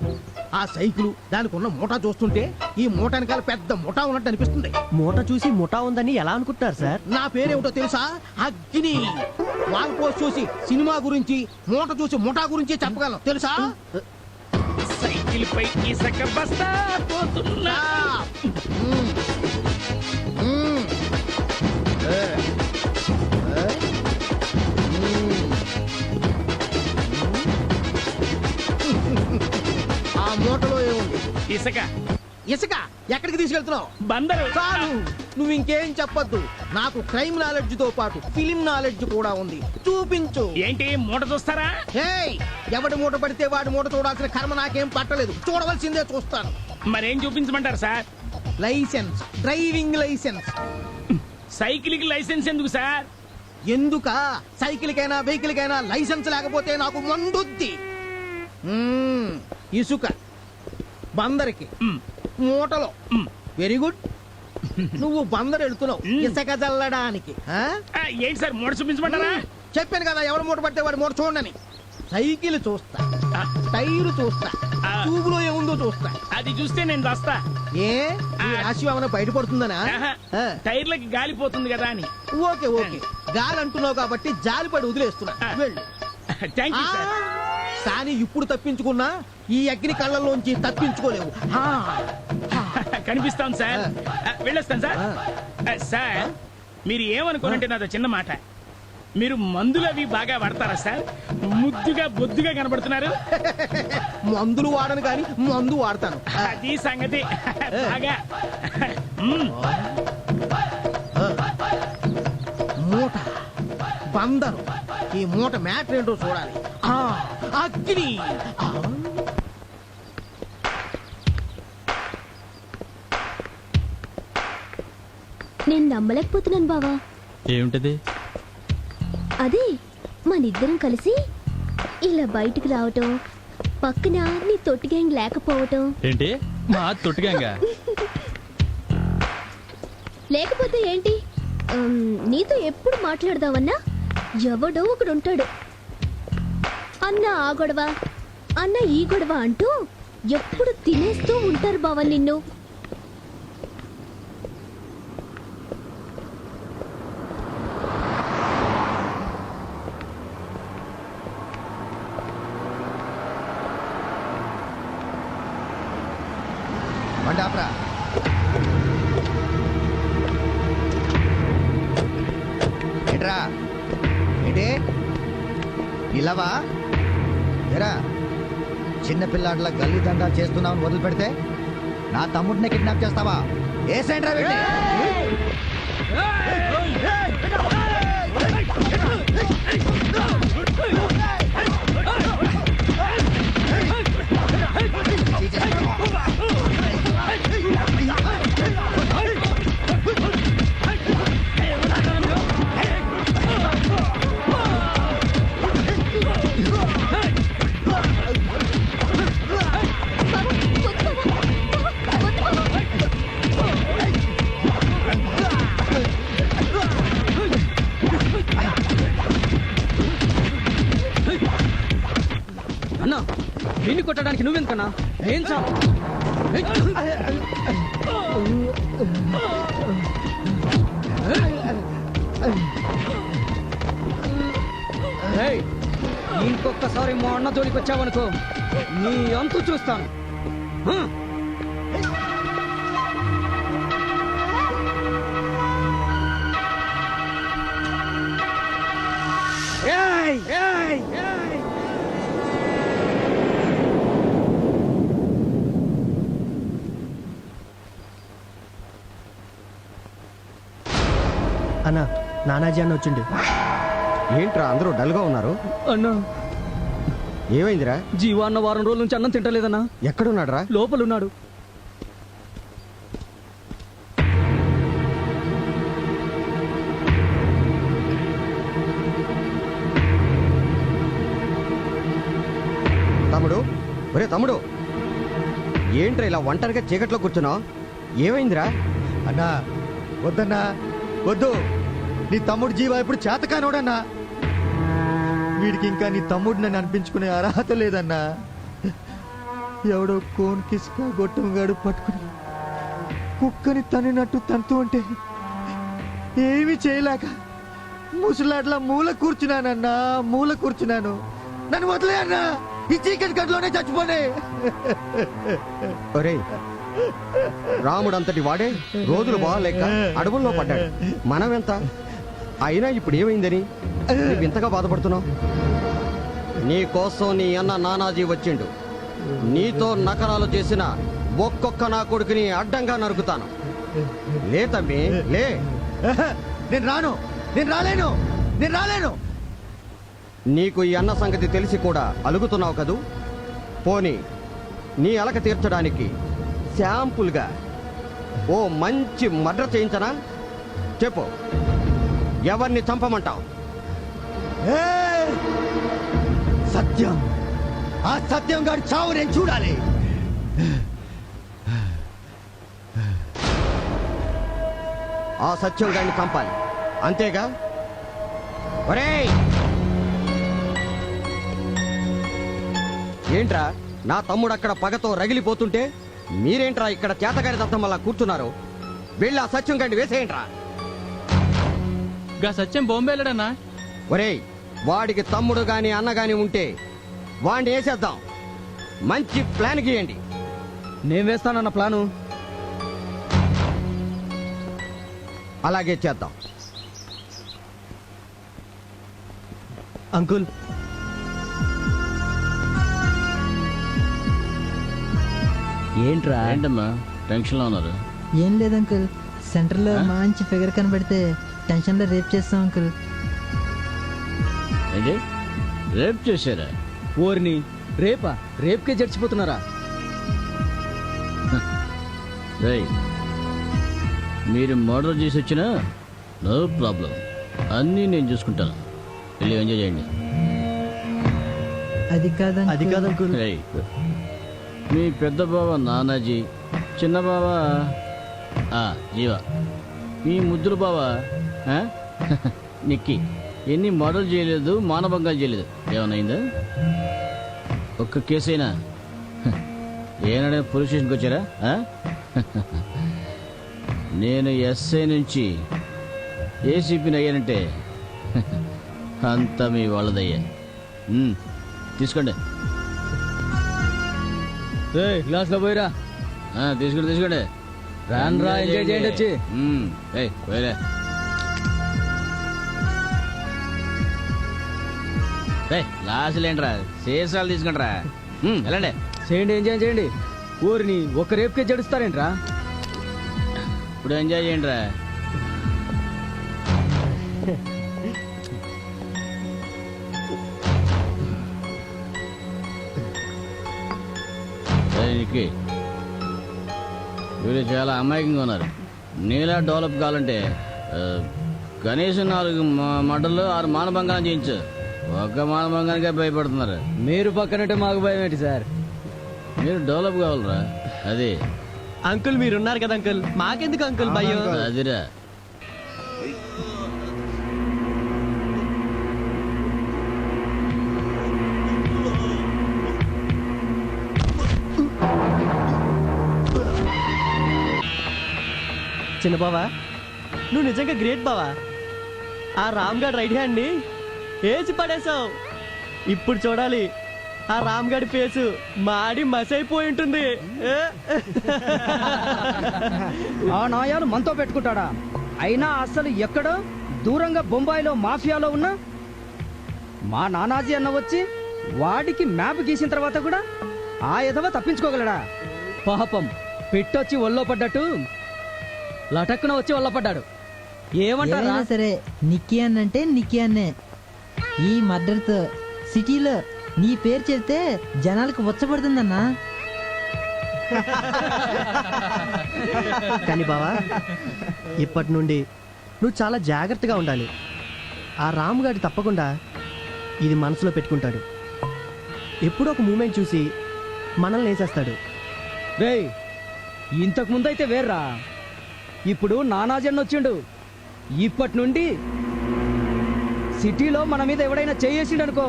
ఆ సైకిల్ దానికి ఉన్న మూట చూస్తుంటే ఈ మూట వెనకాల పెద్ద మూట ఉన్నట్టు అనిపిస్తుంది. మూట చూసి ముఠా ఉందని ఎలా అనుకుంటున్నారు సార్? నా పేరేమిటో తెలుసా? అగ్ని. వాల్ పోస్ట్ చూసి సినిమా గురించి, మూట చూసి ముఠా గురించి చెప్పగలను తెలుసా? సైకిల్ పై ఇసక బస్తా పోతున్నా. మ్మ్. మ్మ్. ఆ మూటలో ఏముంది? ఇసక. ఇసుక. ఎక్కడికి తీసుకెళ్తున్నావు? బందరు. చాలు, నువ్వు ఇంకేం చెప్పొద్దు. నాకు క్రైమ్ నాలెడ్జ్ తో పాటు ఫిలిం నాలెడ్జ్ కూడా ఉంది. చూపించు. ఏంటి మూట చూస్తారా? హేయ్, ఎవడి మూట పడితే వాడి మూట చూడాల్సిన కర్మ నాకేం పట్టలేదు. చూడవలసిందే చూస్తాను. మరేం చూపించమంటారు sir? Licence, driving licence. Cycle కి లైసెన్స్ ఎందుకు సార్? ఎందుక? సైకిల్ కైనా వెహికల్ కైనా లైసెన్స్ లేకపోతే నాకు మండుద్ది. ఇసుక బందరికి, మూటలో. Very good. నువ్వు బందరు వెళ్తున్నావు ఇసుక చల్లడానికి. ఏంటి సార్ మూట చూపించమంటారా? చెప్పాను కదా, ఎవడు మూట పడితే వాడు మూట చూడని. సైకిల్ చూస్తా, టైరు చూస్తా, ట్యూబులో ఏముందో చూస్తా. అది చూస్తే నేను వస్తా. ఏ ఈ రాశి ఏమైనా బయటపడుతుందనా? టైర్లకి గాలిపోతుంది కదా అని. ఓకే ఓకే, గాలి అంటున్నావు కాబట్టి జాలిపడి వదిలేస్తున్నా. వెళ్ళు. Thank you sir. కానీ ఇప్పుడు తప్పించుకున్నా ఈ అగ్ని కళ్ళల్లోంచి తప్పించుకోలేవు. కనిపిస్తాను సార్. వెళ్ళొస్తాను సార్. సార్ మీరు ఏమనుకోనంటే నాదో చిన్న మాట. మీరు మందులు అవి బాగా వాడతారా సార్? ముద్దుగా బొద్దుగా కనబడుతున్నారు. మందులు వాడను కానీ మందు వాడతాను. అది సంగతి. బాగా మూట బందరు. ఈ మూట మ్యాటర్ ఏంటో చూడాలి. అగ్ని. నేను నమ్మలేకపోతున్నాను బావా. ఏమిటది? అదే మనిద్దరం కలిసి ఇలా బయటికి రావటం, పక్కన నీ తొట్టి గ్యాంగ్ లేకపోవటం. ఏంటి మా తొట్టిగాంగా? లేకపోతే ఏంటి, నీతో ఎప్పుడు మాట్లాడదామన్నా ఎవడో ఒకడు ఉంటాడు. అన్న ఆ గొడవ, అన్న ఈ గొడవ అంటూ ఎప్పుడు తినేస్తూ ఉంటారు బావ నిన్ను. బండాప్రా ఏంట్రా? ఏంటి ఇలావా? ఎరా చిన్నపిల్లాడ్లా గల్లీ దండా చేస్తున్నావు వదిలిపెడితే నా తమ్ముడిని కిడ్నాప్ చేస్తావా? ఏ సెంట్రా వెళ్ళి అన్నా నిన్ను కొట్టడానికి నువ్వెందుకన్నా? ఏం చా ఇంకొకసారి మా అన్న జోలికి వచ్చావనుకో నీ అంతు చూస్తాను. అన్నా నానాజీ అన్న వచ్చిండు. ఏంట్రా అందరూ డల్గా ఉన్నారు? అన్నా ఏమైందిరా? జీవా అన్న వారం రోజుల నుంచి అన్నం తింటలేదన్నా. ఎక్కడున్నాడురా? లోపలున్నాడు. తమ్ముడు, ఒరే తమ్ముడు, ఏంట్రా ఇలా ఒంటరిగా చీకట్లో కూర్చున్నావు? ఏమైందిరా? అన్నా వద్దన్నా వద్దు. నీ తమ్ముడు జీవా ఇప్పుడు చేతకానోడన్నా. వీడికి ఇంకా నీ తమ్ముడు నన్ను అనిపించుకునే అర్హత లేదన్నా. ఎవడో కోన్ కిసుక గొట్టంగాడు పట్టుకుని కుక్కని తనినట్టు తంతు అంటే ఏమీ చేయలేక ముసలాట్లా మూల కూర్చున్నానన్నా, మూల కూర్చున్నాను. నన్ను వదిలే అన్నా, ఈ చీకటి గదిలోనే చచ్చిపోనే. ఒరే, రాముడు అంతటి వాడే రోజులు బాగాలేక అడవుల్లో పడ్డాడు. మనమెంత అయినా ఇప్పుడు ఏమైందని నువ్వు ఇంతగా బాధపడుతున్నావు? నీ కోసం నీ అన్న నానాజీ వచ్చిండు. నీతో నకరాలు చేసిన ఒక్కొక్క నా కొడుకుని అడ్డంగా నరుకుతాను. లే తమ్మి, లే. నేను రాను, నేను రాలేను, నేను రాలేను. నీకు ఈ అన్న సంగతి తెలిసి కూడా అలుగుతున్నావు కదూ? పోనీ నీ అలక తీర్చడానికి శాంపుల్గా ఓ మంచి మర్డర్ చేయించనా? చెప్పు, ఎవరిని చంపమంటావు? సత్యం, ఆ సత్యం గారి చావు నేను చూడాలి. ఆ సత్యం గారిని చంపాలి, అంతేగా? ఒరేయ్, ఏంట్రా నా తమ్ముడు అక్కడ పగతో రగిలిపోతుంటే మీరేంట్రా ఇక్కడ చేతగారి దత్తం వల్ల కూర్చున్నారు? వెళ్ళి ఆ సత్యం గారిని వేసేయంట్రా. గా సత్యం బొంబేలడన్నా. ఒరేయ్, వాడికి తమ్ముడు గాని అన్న గాని ఉంటే వాడిని వేసేద్దాం. మంచి ప్లాన్ గీయండి. నేను వేస్తానన్న ప్లాను. అలాగే చేద్దాం. అంకుల్, ఏంట్రా? ఏంటమ్మా టెన్షన్లో ఉన్నారు? ఏం లేదు అంకుల్, సెంటర్లో మంచి ఫిగర్ కనబడితే టెన్షన్లో రేప్ చేస్తాం అంకుల్. ఏంటి, రేప్ చేశారా? ఓర్ని రేపా? రేప్కే జడిచిపోతున్నారా? రేయ్, మీరు మర్డర్ చేసి వచ్చినా నో ప్రాబ్లం, అన్నీ నేను చూసుకుంటాను. వెళ్ళి ఎంజాయ్ చేయండి. అది కాదు అది కాదు అంకుల్. రేయ్, మీ పెద్ద బావ నానాజీ, చిన్న బావ జీవ, మీ ముద్దుల బావ నిక్కి ఎన్ని మర్డర్ చేయలేదు, మానభంగాలు చేయలేదు. ఏమన్నైందా? ఒక్క కేసైనా ఏనాడే పోలీస్ స్టేషన్కి వచ్చారా? నేను ఎస్ఐ నుంచి ఏసీపీని అయ్యానంటే అంతా మీ వాళ్ళదయ్యా. తీసుకోండి. గ్లాస్లో పోయిరా. తీసుకోండి తీసుకోండి. రాను రా, ఎంజాయ్ చేయండి వచ్చి. పోయలే. గ్లాసులు ఏంట్రా, సీసాలు తీసుకుంటారా? వెళ్ళండి. చేయండి, ఎంజాయ్ చేయండి. ఊరిని ఒక రేపుకే జడుస్తారేంట్రా? ఇప్పుడు ఎంజాయ్ చేయండి రా. వీళ్ళు చాలా అమాయకంగా ఉన్నారు. నీలా డెవలప్ కావాలంటే కనీసం 4 మటలు 6 మానభంగాలు చేయించు. ఒక్క మానభంగానికే భయపడుతున్నారు. మీరు పక్కనంటే మాకు భయం ఏంటి సార్? మీరు డెవలప్ కావాలరా. అది అంకుల్ మీరున్నారు కదా అంకుల్, మాకెందుకు అంకుల్ భయం? అదిరా. చిన్న బావా, నువ్వు నిజంగా గ్రేట్ బావా. ఆ రామ్ గడ్ రైట్ హ్యాండ్ ని వేసి పడేశావు. ఇప్పుడు చూడాలి ఆ రామ్ గడి ఫేసు మాడి మసైపోయి ఉంటుంది. ఆ నాయాలు మనతో పెట్టుకుంటాడా? అయినా అసలు ఎక్కడో దూరంగా బొంబాయిలో మాఫియాలో ఉన్న మా నానాజీ అన్న వచ్చి వాడికి మ్యాప్ గీసిన తర్వాత కూడా ఆ ఎదవ తప్పించుకోగలడా? పాపం పెట్టొచ్చి ఒళ్ళో పడ్డట్టు లటక్కున వచ్చి ఒళ్ళో పడ్డాడు. ఏమంటారా? ఏమైనా సరే నిక్కీ అన్నంటే నిక్కీ అన్నే. ఈ మర్డర్తో సిటీలో నీ పేరు చెప్తే జనాలకు వచ్చబడుతుందన్నా. కానీ బావా, ఇప్పటి నుండి నువ్వు చాలా జాగ్రత్తగా ఉండాలి. ఆ రామ్ గాడి తప్పకుండా ఇది మనసులో పెట్టుకుంటాడు. ఎప్పుడో ఒక మూమెంట్ చూసి మనల్ని వేసేస్తాడు. రేయ్, ఇంతకు ముందైతే వేర్రా. ఇప్పుడు నానాజన్ వచ్చిండు. ఇప్పటి నుండి సిటీలో మన మీద ఎవడైనా చేయేసిండనుకో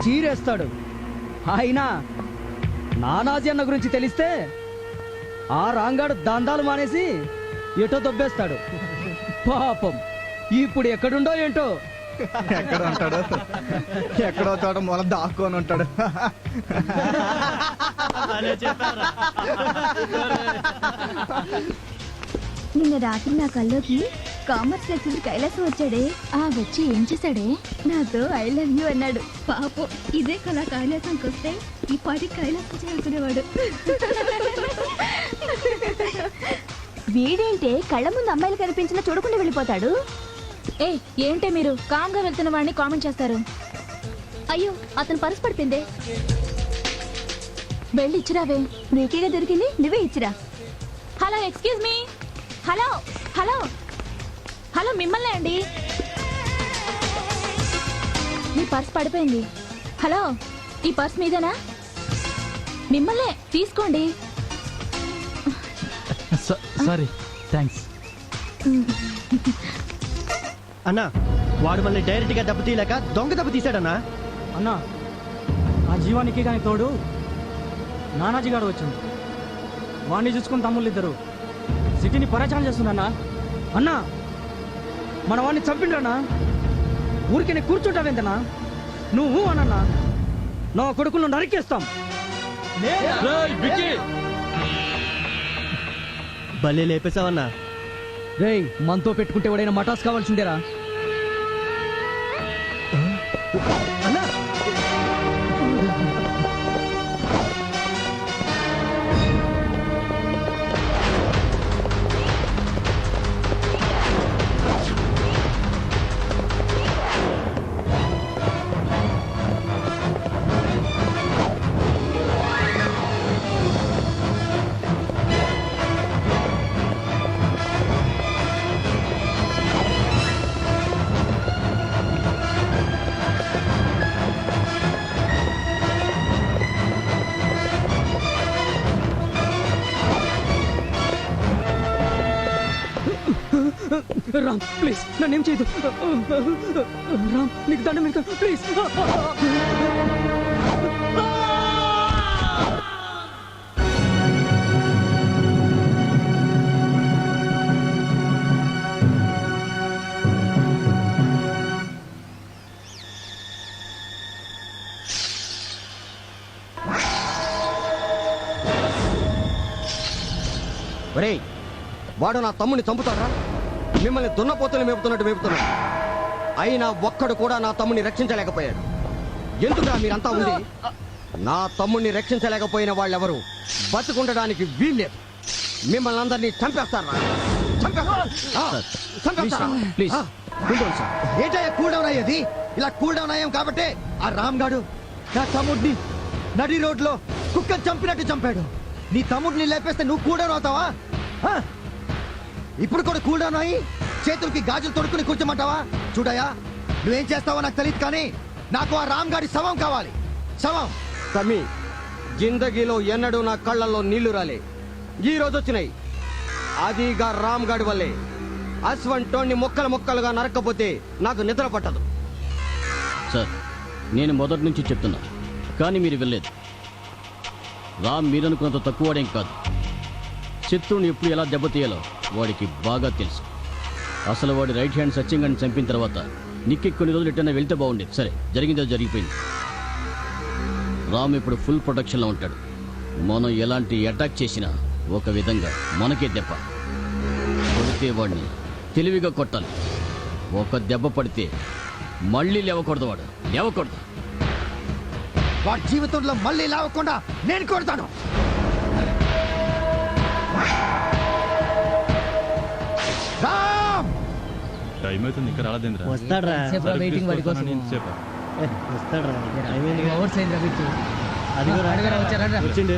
చీరేస్తాడు. అయినా నానాజీ అన్న గురించి తెలిస్తే ఆ రాంగాడు దందాలు మానేసి ఎటో దొబ్బేస్తాడు. పాపం ఇప్పుడు ఎక్కడుండో ఏంటో. ఎక్కడ ఉంటాడు? ఎక్కడో చోట మొల దాక్కొని ఉంటాడు. నిన్న రాత్రి నా కల్లోకి కామర్స్ లెక్చరర్ కైలాసం వచ్చాడే. వచ్చి ఏం చేశాడే? నాతో ఐ లవ్ యూ అన్నాడు. పాపం ఇదే కళ కైలాసానికి వస్తే ఈ పాటి కైలాసం చేరుకునేవాడు. వీడేంటే కళ్ళ ముందు అమ్మాయిలు కనిపించినా చూడకుండా వెళ్ళిపోతాడు. ఏంటే మీరు కామ్గా వెళ్తున్న వాడిని కామెంట్ చేస్తారు? అయ్యో అతను పర్స్ పడిపోయిందే. వెళ్ళి ఇచ్చిరావే. నీకేగా దొరికింది, నువ్వే ఇచ్చిరా. Hello, excuse me. Hello hello hello, మిమ్మల్ని అండి. మీ పర్స్ పడిపోయింది. హలో, ఈ పర్స్ మీదేనా? మిమ్మల్నే, తీసుకోండి. Sorry, thanks. అన్నా, వాడు మనల్ని డైరెక్ట్ గా దెబ్బతీయలేక దొంగ దెబ్బ తీశాడన్నా. అన్నా, ఆ జీవానికి కానీ తోడు నానాజీ గారు వచ్చింది. వాడిని చూసుకుని తమ్ముళ్ళు ఇద్దరు సిటీని పరాచరణ చేస్తున్నా. అన్నా, మన వాడిని చంపిండ్రన్నా. ఊరికి కూర్చుంటావేందన్నా? నువ్వు అనన్నా నా కొడుకులను నరికేస్తాం. భలే లేపేశావన్నా. రేయ్, మనతో పెట్టుకుంటే వాడైనా మటాస్ కావాల్సిందేరా. అన్నా, రామ్, ప్లీజ్ నన్నేం చేయదు. రామ్, నీకు దండం పెడతా, ప్లీజ్. ఒరేయ్, వాడు నా తమ్ముడిని చంపుతాడా? మిమ్మల్ని దున్నపోతులు మేపుతున్నట్టు మేపుతున్నాడు. అయినా ఒక్కడు కూడా నా తమ్ముడిని రక్షించలేకపోయాడు. ఎందుకురా మీరంతా ఉంది? నా తమ్ముడిని రక్షించలేకపోయిన వాళ్ళెవరు బతుకుండడానికి వీల్లేదు. మిమ్మల్ని అందరినీ చంపేస్తారా? ప్లీజ్ ఏంటయ్యా కూల్ డౌన్ అయ్యేది? ఇలా కూల్ డౌన్ అయ్యాం కాబట్టి ఆ రామ్ గాడు నా తమ్ముడిని నడి రోడ్లో కుక్కను చంపినట్టు చంపాడు. నీ తమ్ముడిని లేపేస్తే నువ్వు కూల్ డౌన్ అవుతావా? ఆ? ఇప్పుడు కూడా కూల్ డౌన్ అయ్యి చేతులకి గాజులు తొడుక్కుని కూర్చోమంటావా? చూడయా, నువ్వేం చేస్తావో నాకు తెలియదు, కానీ నాకు ఆ రామ్ గాడి శవం కావాలి. శవం. తమ్మి, జిందగీలో ఎన్నడూ నా కళ్ళల్లో నీళ్లు రాలే, ఈ రోజు వచ్చినాయి. అదిగా రామ్ గాడి వల్లే. అస్వంటోని ముక్కలు ముక్కలుగా నరక్కపోతే నాకు నిద్ర పట్టదు. సార్, నేను మొదటి నుంచి చెప్తున్నా, కానీ మీరు వెళ్ళలేదు. రామ్ మీరనుకున్నంత తక్కువడేం కాదు. శత్రువుని ఎప్పుడు ఎలా దెబ్బతీయాలో వాడికి బాగా తెలుసు. అసలు వాడి రైట్ హ్యాండ్ సత్యంగాన్ని చంపిన తర్వాత నిక్కి కొన్ని రోజులు ఎట్టైనా వెళ్తే బాగుండేది. సరే, జరిగిందో జరిగిపోయింది. రామ్ ఇప్పుడు ఫుల్ ప్రొటెక్షన్లో ఉంటాడు. మనం ఎలాంటి అటాక్ చేసినా ఒక విధంగా మనకే దెబ్బ కొడితే వాడిని తెలివిగా కొట్టాలి. ఒక దెబ్బ పడితే మళ్ళీ లేవకూడదు. వాడు లేవకూడదు. వాడి జీవితంలో మళ్ళీ లేవకుండా నేను కొడతాను. రామ్! టైం అవుతుంది, ఇంకా రాలేదేంద్రా? వస్తాడ్రా. వెయిటింగ్ వాడి కోసం. వస్తాడ్రా. వచ్చారా? వచ్చిండు.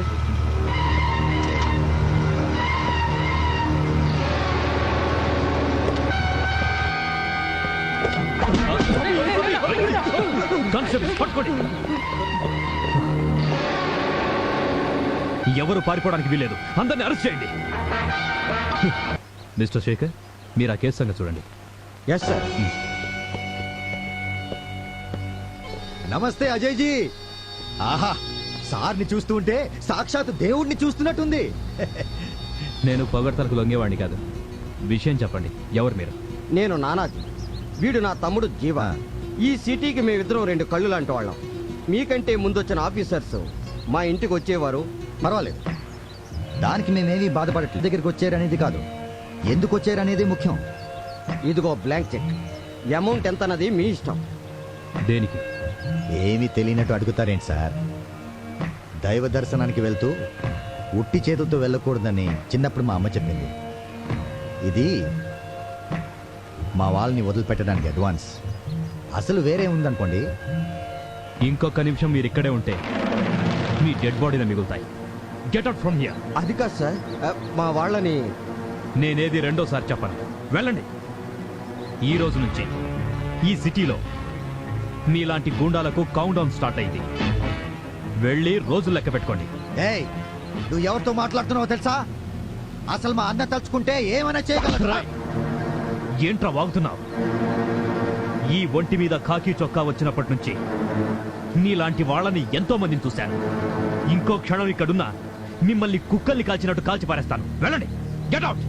ఎవరు పారిపోవడానికి వీలేదు. అందరిని అరెస్ట్ చేయండి. మిస్టర్ శేఖర్, మీరు ఆ కేసు సంగతి చూడండి. Yes sir. నమస్తే అజయ్ జీ. ఆహా, సార్ని చూస్తూ ఉంటే సాక్షాత్ దేవుడిని చూస్తున్నట్టుంది. నేను పొగడ్తలకు లొంగేవాడిని కాదు. విషయం చెప్పండి, ఎవరు మీరు? నేను నానాజీ, వీడు నా తమ్ముడు జీవ. ఈ సిటీకి మేమిద్దరం 2 కళ్ళు లాంటి వాళ్ళం. మీకంటే ముందొచ్చిన ఆఫీసర్స్ మా ఇంటికి వచ్చేవారు. పర్వాలేదు, దానికి మేమేమీ బాధపడట్లేదు. దగ్గరికి వచ్చారనేది కాదు, ఎందుకు వచ్చారనేది ముఖ్యం. ఇదిగో బ్లాంక్ చెక్. అమౌంట్ ఎంత అన్నది మీ ఇష్టం. దేనికి? ఏమీ తెలియనట్టు అడుగుతారేంటి సార్? దైవ దర్శనానికి వెళ్తూ ఉట్టి చేతులతో వెళ్ళకూడదని చిన్నప్పుడు మా అమ్మ చెప్పింది. ఇది మా వాళ్ళని వదిలిపెట్టడానికి అడ్వాన్స్. అసలు వేరే ఉందనుకోండి. ఇంకొక నిమిషం మీరు ఇక్కడే ఉంటే మీ డెడ్ బాడీలు మిగులుతాయి. Get out from here. అది కాదు సార్, మా వాళ్ళని. నేనేది రెండోసారి చెప్పను. వెళ్ళండి. ఈ రోజు నుంచి ఈ సిటీలో మీలాంటి గూండాలకు కౌంట్ డౌన్ స్టార్ట్ అయింది. వెళ్ళి రోజులు లెక్క పెట్టుకోండి. ఏయ్, నువ్వు ఎవరితో మాట్లాడుతున్నావో తెలుసా? అసలు మా అన్న తలుచుకుంటే ఏమైనా చేయగలరు. ఏంట్రా వాగుతున్నావు? ఈ ఒంటి మీద ఖాకీ చొక్కా వచ్చినప్పటి నుంచి నీలాంటి వాళ్ళని ఎంతో మందిని చూశాను. ఇంకో క్షణం ఇక్కడున్నా మిమ్మల్ని కుక్కల్ని కాల్చినట్టు కాల్చి పారేస్తాను. వెళ్ళండి. Get out.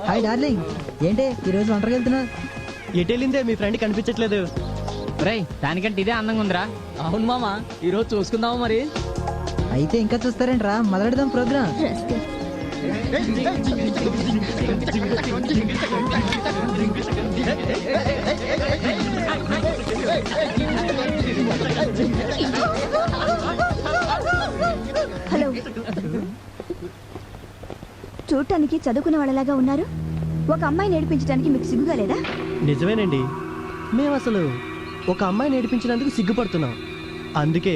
హాయ్ డార్లింగ్, ఏంటి ఈరోజు ఒంటరికి వెళ్తున్నా? ఎటు వెళ్ళిందే మీ ఫ్రెండ్ కనిపించట్లేదు. రేయ్, దానికంటే ఇదే అందంగా ఉందిరా. అవును మామ, ఈ రోజు చూసుకుందామా మరి? అయితే ఇంకా చూస్తారేంట్రా, మొదలెడదాం ప్రోగ్రామ్. హలో, చూడటానికి చదువుకున్న వాళ్ళలాగా ఉన్నారు. ఒక అమ్మాయిని ఏడిపించడానికి మీకు సిగ్గుగా లేదా? నిజమేనండి, మేము అసలు ఒక అమ్మాయిని ఏడిపించినందుకు సిగ్గుపడుతున్నాం. అందుకే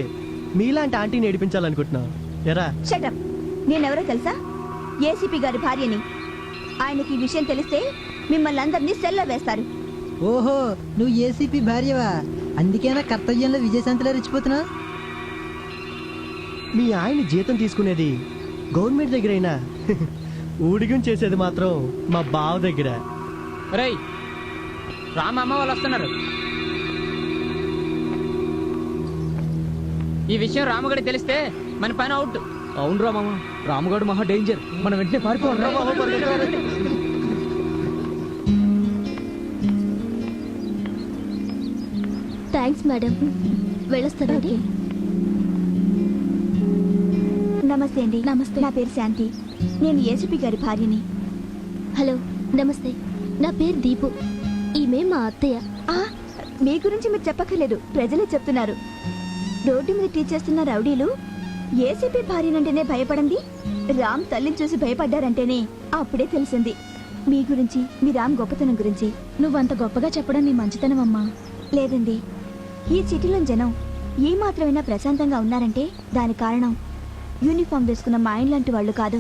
మీలాంటి ఆంటీని ఏడిపించాలనుకుంటున్నాం. ఎరా? షటప్. నేనెవరో తెలుసా? ఏసీపీ గారి భార్యని. ఆయనకి ఈ విషయం తెలిస్తే మిమ్మల్ని అందరినీ సెల్లో వేస్తారు. ఓహో, నువ్వు ఏసీపీ భార్యవా? అందుకేనా కర్తవ్యంలో విజయశాంతిలో రెచ్చిపోతున్నా? మీ ఆయన జీతం తీసుకునేది గవర్నమెంట్ దగ్గరైనా ఊడిగం చేసేది మాత్రం మా బావ దగ్గర. రేయ్, రామమ్మ వాళ్ళు వస్తున్నారు. ఈ విషయం రాముగడి తెలిస్తే మన పైన అవుట్. అవును రామమ్మ, రాముగడు మహా డేంజర్. మనం వెంటనే పారిపోవాలి. Thanks madam, వెళ్ళొస్తానండి. నమస్తే అండి. నమస్తే. నా పేరు శాంతి. నేను ఏసీపీ గారి భార్యని. హలో, నమస్తే. నా పేరు దీపు. ఈమె మా అత్తయ్య. ఆ, మీ గురించి మీరు చెప్పక్కర్లేదు, ప్రజలే చెప్తున్నారు. రోడ్డు మీద టీ చేస్తున్న రౌడీలు ఏసీపీ భార్యనంటేనే భయపడింది. రామ్ తల్లిని చూసి భయపడ్డారంటేనే అప్పుడే తెలిసింది మీ గురించి, మీ రామ్ గొప్పతనం గురించి. నువ్వంత గొప్పగా చెప్పడం నీ మంచితనం అమ్మా. లేదండి, ఈ సిటీలో జనం ఏ మాత్రమైనా ప్రశాంతంగా ఉన్నారంటే దాని కారణం యూనిఫామ్ వేసుకున్న మా ఆయన లాంటి వాళ్ళు కాదు,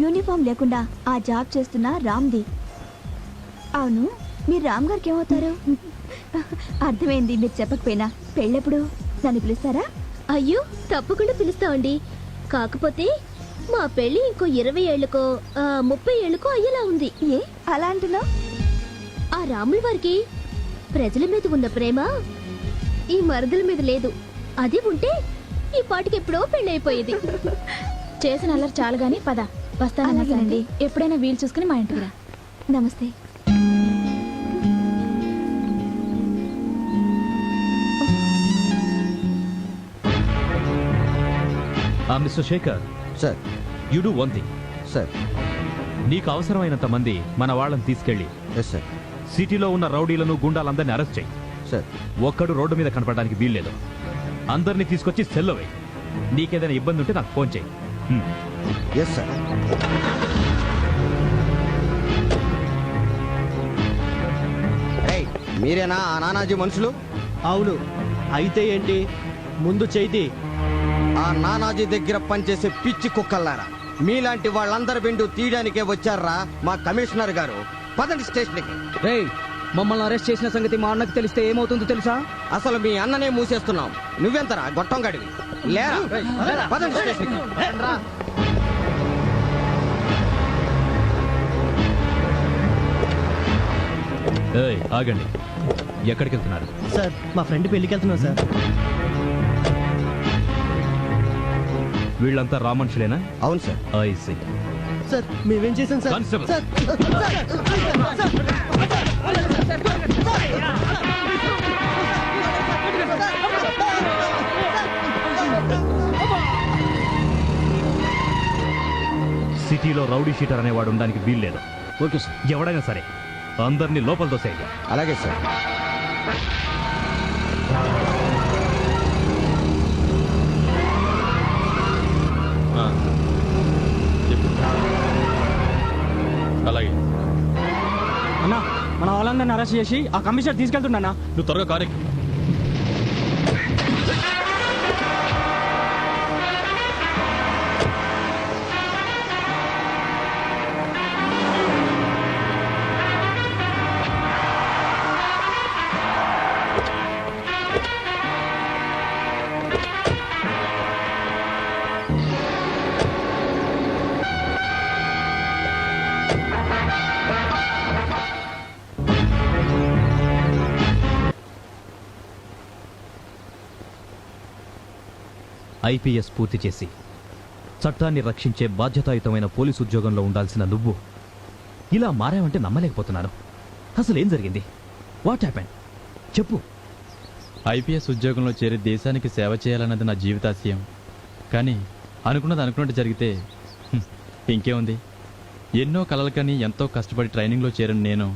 యూనిఫామ్ లేకుండా ఆ జాబ్ చేస్తున్న రామ్ది. అవును, మీరు రామ్ గారికి ఏమవుతారు? అర్థమైంది, మీరు చెప్పకపోయినా. పెళ్ళెప్పుడు? నన్ను పిలుస్తారా? అయ్యో, తప్పకుండా పిలుస్తామండి. కాకపోతే మా పెళ్లి ఇంకో 20 ఏళ్ళకో 30 ఏళ్ళకో అయ్యేలా ఉంది. ఏ అలా అంటున్నావు? ఆ రాముల వారికి ప్రజల మీద ఉన్న ప్రేమ ఈ మరదల మీద లేదు. అది ఉంటే ఈ పాటికి ఎప్పుడో పెళ్లి అయిపోయేది. చేసిన అల్లరి చాలు గాని పద. వస్తానన్నా అలాగేనండి. శాంతి. ఎప్పుడైనా వీలు చూసుకుని మా ఇంటికి రా. నమస్తే. Mister Shekhar, sir. You do one thing. Sir. నీకు అవసరమైనంత మంది మన వాళ్ళని తీసుకెళ్ళి ఎస్ సార్. సిటీలో ఉన్న రౌడీలను గుండాలందరినీ అరెస్ట్ చేయి. సార్. ఒక్కడు రోడ్డు మీద కనపడడానికి వీల్లేదు. అందరినీ తీసుకొచ్చి సెల్లో వేయి. నీకేదైనా ఇబ్బంది ఉంటే నాకు ఫోన్ చేయి. Yes sir. మీరేనా ఆ నానాజీ మనుషులు? అవును. అయితే ఏంటి? ముందు చేతి. ఆ నానాజీ దగ్గర పనిచేసే పిచ్చి కుక్కల్లారా, మీలాంటి వాళ్ళందరి బిండు తీయడానికే వచ్చారా మా కమిషనర్ గారు. పదండి స్టేషన్కి. రేయ్, మమ్మల్ని అరెస్ట్ చేసిన సంగతి మా అన్నకు తెలిస్తే ఏమవుతుందో తెలుసా? అసలు మీ అన్ననే మూసేస్తున్నాం. నువ్వెంతరా గొట్టం గడివి? లేరా? పదండి స్టేషన్కి. ఏయ్, ఆగండి. ఎక్కడికి వెళ్తున్నారు? సార్ మా ఫ్రెండ్ పెళ్ళికి వెళ్తున్నాం సార్. వీళ్ళంతా రామనుషులేనా? అవును సార్. I see. సార్ మేమేం చేశాం సార్? కానిస్టేబుల్. సార్ సిటీలో రౌడీ షీటర్ అనేవాడు ఉండడానికి వీల్లేదు. Okay sir. ఎవడైనా సరే అందరినీ లోపల దోసేయండి. అలాగే సార్. చెప్పు. అలాగే అన్నా మన వాళ్ళందరిని అరెస్ట్ చేసి ఆ కమిషనర్ తీసుకెళ్తున్నా. నువ్వు త్వరగా కారెక్కి. ఐపీఎస్ పూర్తి చేసి చట్టాన్ని రక్షించే బాధ్యతాయుతమైన పోలీసు ఉద్యోగంలో ఉండాల్సిన నువ్వు ఇలా మారావంటే నమ్మలేకపోతున్నాను. అసలు ఏం జరిగింది? What happened? చెప్పు. ఐపీఎస్ ఉద్యోగంలో చేరి దేశానికి సేవ చేయాలన్నది నా జీవితాశయం. కానీ అనుకున్నది అనుకున్నట్టు జరిగితే ఇంకేముంది? ఎన్నో కలలకని ఎంతో కష్టపడి ట్రైనింగ్లో చేరిన నేను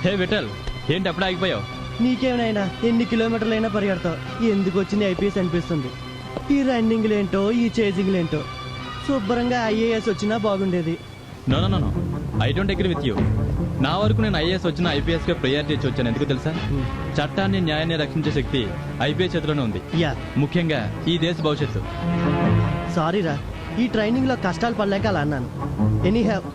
హే విఠల్, ఏంటి అప్పుడే ఆగిపోయావు? నీకేమైనా ఎన్ని కిలోమీటర్లైనా పరిగెడతావు. ఎందుకు వచ్చింది ఐపీఎస్ అనిపిస్తుంది. ఈ రన్నింగ్లు ఏంటో, ఈ చేజింగ్లు ఏంటో. శుభ్రంగా ఐఏఎస్ వచ్చినా బాగుండేది. No no no, I don't agree with you. నా వరకు నేను ఐఏఎస్ వచ్చిన ఐపీఎస్గా ప్రయారిటీ ఇచ్చి వచ్చాను. ఎందుకు తెలుసా? చట్టాన్ని న్యాయాన్ని రక్షించే శక్తి ఐపీఎస్ చేతిలోనే ఉంది. యా, ముఖ్యంగా ఈ దేశ భవిష్యత్తు. సారీరా, ఈ ట్రైనింగ్ లో కష్టాలు పడలేక అలా అన్నాను. ఎనీ హ్యావ్,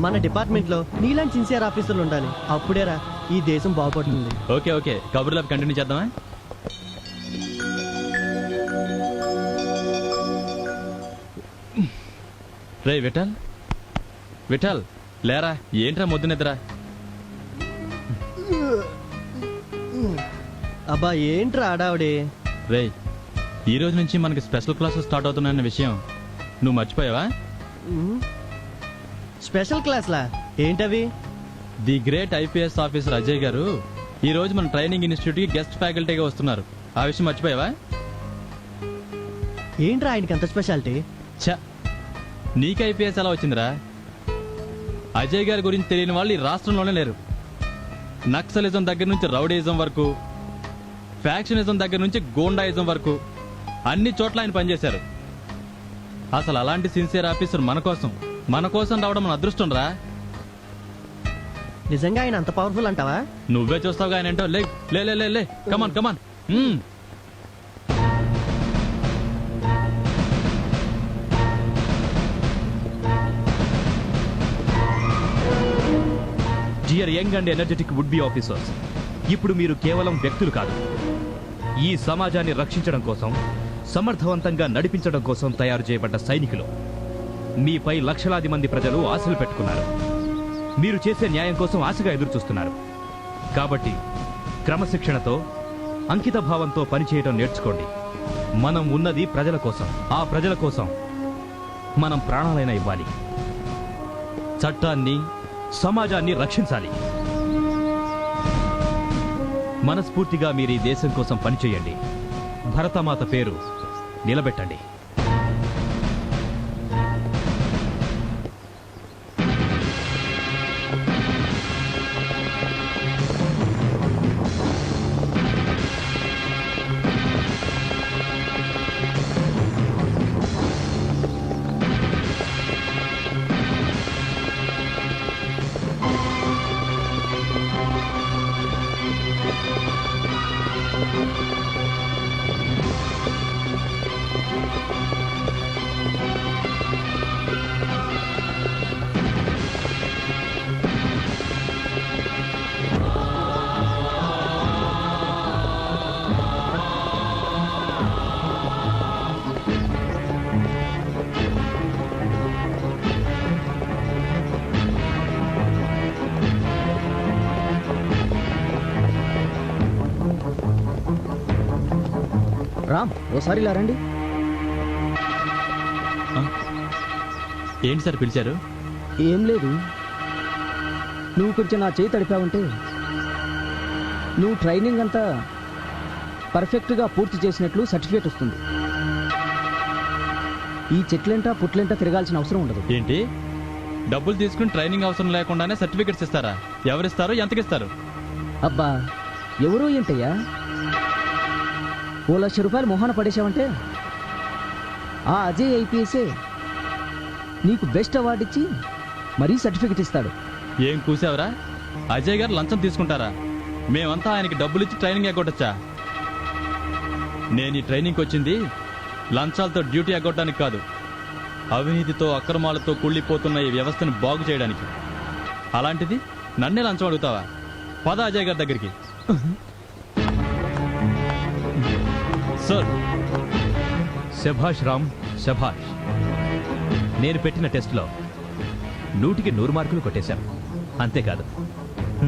మన డిపార్ట్మెంట్ లో నీలాంటి సిన్సియర్ ఆఫీసర్లు ఉండాలి. అప్పుడేరా ఈ దేశం బాగుపడుతుంది. ఓకే ఓకే, కబుర్లో కంటిన్యూ చేద్దామా? రే విఠల్, విఠల్ లేరా, ఏంట్రా మొద్దు నిద్ర? అబ్బా ఏంట్రా ఆడావిడే? రే, ఈ రోజు నుంచి మనకి స్పెషల్ క్లాసెస్ స్టార్ట్ అవుతున్నాయన్న విషయం నువ్వు మర్చిపోయావా? స్పెషల్ క్లాస్లా? ఏంటవి? The great IPS officer Ajay గారు ఈ రోజు మన ట్రైనింగ్ ఇన్స్టిట్యూట్ కి గెస్ట్ ఫ్యాకల్టీగా వస్తున్నారు. ఆ విషయం మర్చిపోయావా? ఏంట్రా ఆయనకి అంత స్పెషాలిటీ? ఛ, నీకు ఐపీఎస్ ఎలా వచ్చిందిరా? అజయ్ గారి గురించి తెలియని వాళ్ళు ఈ రాష్ట్రంలోనే లేరు. నక్సలిజం దగ్గర నుంచి రౌడీయిజం వరకు, ఫ్యాక్షనిజం దగ్గర నుంచి గోండాయిజం వరకు అన్ని చోట్ల ఆయన పనిచేశారు. అసలు అలాంటి సిన్సియర్ ఆఫీసర్ మన కోసం రావడం మన అదృష్టం రా. నిజంగా ఆయన అంత పవర్ఫుల్ అంటావా? నువ్వే చూస్తావుగా ఆయన ఏంటో. లే లే లే లే, come on come on. Dear young and energetic would be officers, ఇప్పుడు మీరు కేవలం వ్యక్తులు కాదు, ఈ సమాజాన్ని రక్షించడం కోసం, సమర్థవంతంగా నడిపించడం కోసం తయారు చేయబడ్డ సైనికులు. మీపై లక్షలాది మంది ప్రజలు ఆశలు పెట్టుకున్నారు. మీరు చేసే న్యాయం కోసం ఆశగా ఎదురుచూస్తున్నారు. కాబట్టి క్రమశిక్షణతో, అంకిత భావంతో పనిచేయడం నేర్చుకోండి. మనం ఉన్నది ప్రజల కోసం. ఆ ప్రజల కోసం మనం ప్రాణాలైనా ఇవ్వాలి. చట్టాన్ని, సమాజాన్ని రక్షించాలి. మనస్ఫూర్తిగా మీరు ఈ దేశం కోసం పనిచేయండి. భరతమాత పేరు నిలబెట్టండి. రామ్ ఓసారి ఇలా రండి. ఏంటి సార్ పిలిచారు? ఏం లేదు, నువ్వు కొంచెం నా చేయి తడిపావంటే నువ్వు ట్రైనింగ్ అంతా పర్ఫెక్ట్గా పూర్తి చేసినట్లు సర్టిఫికేట్ వస్తుంది. ఈ చెట్లెంటా పుట్లెంటా తిరగాల్సిన అవసరం ఉండదు. ఏంటి, డబ్బులు తీసుకుని ట్రైనింగ్ అవసరం లేకుండానే సర్టిఫికెట్స్ ఇస్తారా? ఎవరిస్తారు, ఎంతకిస్తారు? అబ్బా ఎవరో ఏంటయ్యా, 1,00,000 మొహాన పడేశావంటే ఆ అజయ్ ఐపీఎస్ఏ నీకు బెస్ట్ అవార్డు ఇచ్చి మరీ సర్టిఫికెట్ ఇస్తాడు. ఏం కూసావరా? అజయ్ గారు లంచం తీసుకుంటారా? మేమంతా ఆయనకి డబ్బులు ఇచ్చి ట్రైనింగ్ ఎగ్గొట్టచ్చా? నేను ఈ ట్రైనింగ్కి వచ్చింది లంచాలతో డ్యూటీ ఎగ్గొట్టడానికి కాదు, అవినీతితో అక్రమాలతో కుళ్ళిపోతున్న ఈ వ్యవస్థను బాగు చేయడానికి. అలాంటిది నన్నే లంచం అడుగుతావా? పద అజయ్ గారి దగ్గరికి. సార్, శభాష్ రామ్, శభాష్. నేను పెట్టిన టెస్ట్లో 100కి 100 మార్కులు కొట్టేశావు. అంతేకాదు,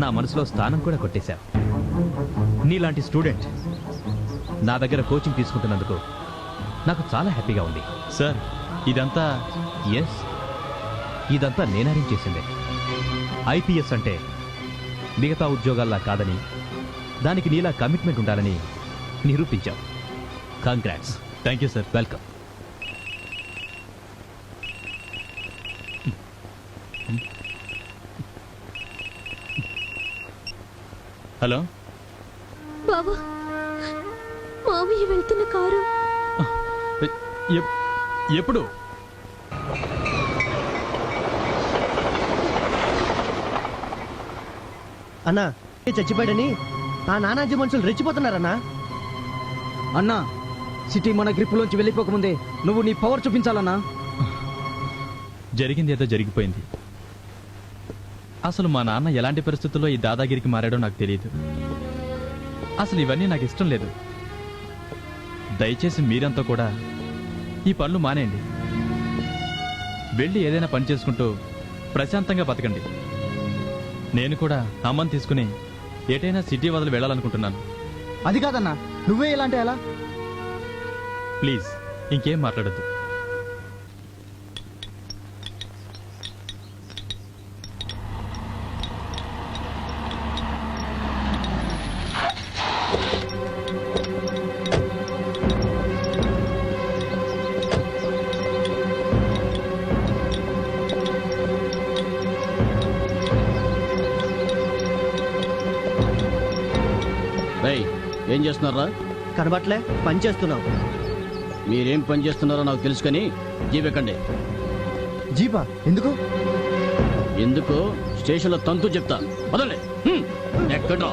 నా మనసులో స్థానం కూడా కొట్టేశావు. నీలాంటి స్టూడెంట్ నా దగ్గర కోచింగ్ తీసుకుంటున్నందుకు నాకు చాలా హ్యాపీగా ఉంది. సార్, ఇదంతా ఇదంతా నేను అరేంజ్ చేసిందే. ఐపీఎస్ అంటే మిగతా ఉద్యోగాల్లా కాదని, దానికి నీలా కమిట్మెంట్ ఉండాలని నిరూపించావు. Congrats. Thank you sir. Welcome. Hello బాబా, మామయ్య వెళ్తున్న కారు. ఎప్పుడు? అన్నా చచ్చిపోయాడని ఆ నానాజీ మనుషులు రెచ్చిపోతున్నారన్నా. అన్నా, సిటీ మన గ్రిప్పులోంచి వెళ్ళిపోకముందే నువ్వు నీ పవర్ చూపించాలన్నా. జరిగింది ఏదో జరిగిపోయింది. అసలు మా నాన్న ఎలాంటి పరిస్థితుల్లో ఈ దాదాగిరికి మారాడో నాకు తెలియదు. అసలు ఇవన్నీ నాకు ఇష్టం లేదు. దయచేసి మీరంతా కూడా ఈ పనులు మానేయండి. వెళ్ళి ఏదైనా పని చేసుకుంటూ ప్రశాంతంగా బతకండి. నేను కూడా అమ్మని తీసుకుని ఎటైనా సిటీ వదిలి వెళ్ళాలనుకుంటున్నాను. అది కాదన్నా, నువ్వే ఇలాంటి ఎలా? ప్లీజ్ ఇంకేం మాట్లాడద్దు. ఏం చేస్తున్నారా? కనబట్లే, పని చేస్తున్నాం. మీరేం పని చేస్తున్నారో నాకు తెలుసు, కానీ జీపెక్కండి. జీపా? ఎందుకు? ఎందుకు స్టేషన్లో తంతు చెప్తా. వదలండి. ఎక్కడ్రా?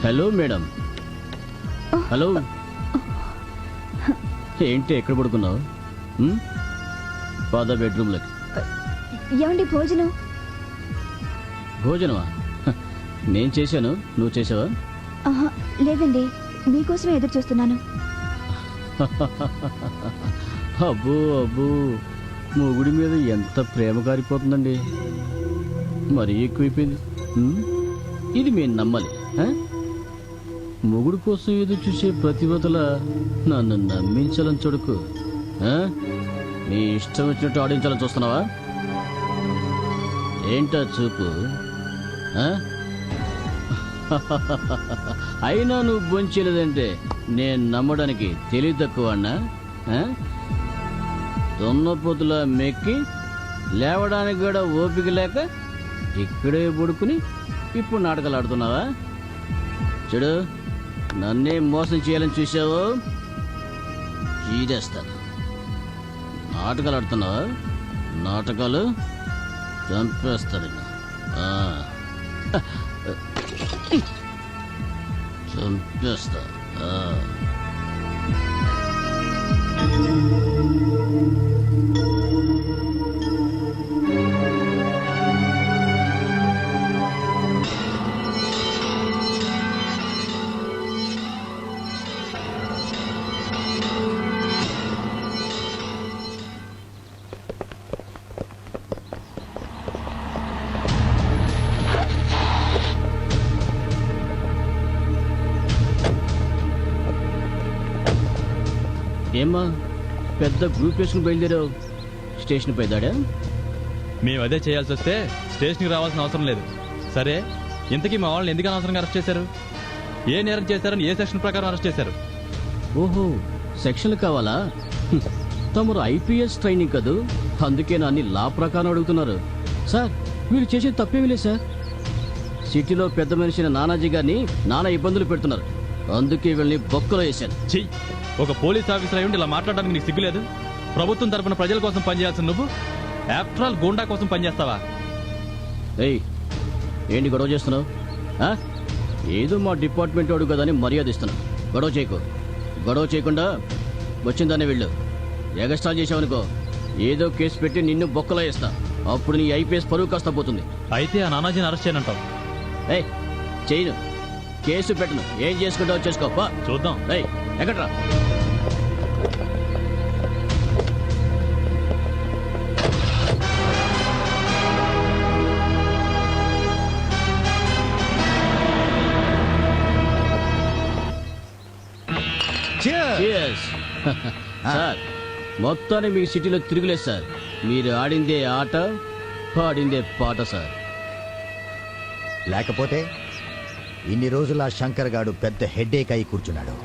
Hello madam. హలో. ఏంటి ఎక్కడ పడుకున్నావు? పాద బెడ్రూమ్లోకి. ఏమండి భోజనం? భోజనమా? నేను చేశాను, నువ్వు చేసావా? లేదండి, మీకోసమే ఎదురు చూస్తున్నాను. అబ్బో అబ్బో, మొగుడి మీద ఎంత ప్రేమ కారిపోతుందండి. మరీ ఎక్కువైపోయింది. ఇది మేము నమ్మాలి. మొగుడు కోసం ఎదురు చూసే ప్రతిభతల నన్ను నమ్మించాలని చూడకు. నీ ఇష్టం వచ్చినట్టు ఆడించాలని చూస్తున్నావా? ఏంటా చూపు? అయినా నువ్వు బొంచలేదంటే నేను నమ్మడానికి తెలివి తక్కువ అన్నా? దొన్నపోతులా మెక్కి లేవడానికి కూడా ఓపిక లేక ఇక్కడే పడుకుని ఇప్పుడు నాటకాలు ఆడుతున్నావా? చూడు, నన్నే మోసం చేయాలని చూసావు, చీరేస్తాను. నాటకాలు ఆడుతున్నావా? నాటకాలు చంపేస్తాడు. చంపేస్తా. ఏమ్మా పెద్ద గ్రూప్ వేసుకుని బయలుదేరావు స్టేషన్ పై దాడా? మేము అదే చేయాల్సి వస్తే స్టేషన్కి రావాల్సిన అవసరం లేదు. సరే, ఇంతకీ మా వాళ్ళని ఎందుకు అనవసరంగా అరెస్ట్ చేశారు? ఏ నేరం చేశారని ఏ సెక్షన్ ప్రకారం అరెస్ట్ చేశారు? ఓహో, సెక్షన్లు కావాలా? తమరు ఐపీఎస్ ట్రైనింగ్ కదూ, అందుకే అన్ని లా ప్రకారం అడుగుతున్నారు. సార్, వీళ్ళు చేసేది తప్పేమీ లేదు సార్. సిటీలో పెద్ద మనిషిన నానాజీ గారిని నానా ఇబ్బందులు పెడుతున్నారు, అందుకే వీళ్ళని బొక్కలో వేశాను. ఛీ, ఒక పోలీస్ ఆఫీసర్ అయి ఉండి ఇలా మాట్లాడడానికి నీకు సిగ్గులేదు? ప్రభుత్వం తరపున ప్రజల కోసం పనిచేయాల్సిన నువ్వు ఆఫ్టర్ ఆల్ గూండా కోసం పనిచేస్తావా? ఏయ్, ఏంటి గొడవ చేస్తున్నావు? ఏదో మా డిపార్ట్మెంట్ వాడు కదా అని మర్యాద ఇస్తున్నావు. గొడవ చేయకు. గొడవ చేయకుండా వచ్చిందానే వెళ్ళు. ఎగస్ట్రా చేసావనుకో ఏదో కేసు పెట్టి నిన్ను బొక్కలో వేస్తా. అప్పుడు నీ ఐపీఎస్ పరువు కాస్త పోతుంది. అయితే ఆ నానాజీని అరెస్ట్ చేయనంటావు? ఏయ్, చేయను, కేసు పెట్టను. ఏం చేసుకుంటావు చేసుకో. చూద్దాం. ఏయ్, ఎక్కడ్రా? సార్, మొత్తాన్ని మీ సిటీలో తిరుగులేదు సార్. మీరు ఆడిందే ఆట, పాడిందే పాట సార్. లేకపోతే ఇన్ని రోజుల శంకర్ గాడు పెద్ద హెడ్ఏక్ అయి కూర్చున్నాడు.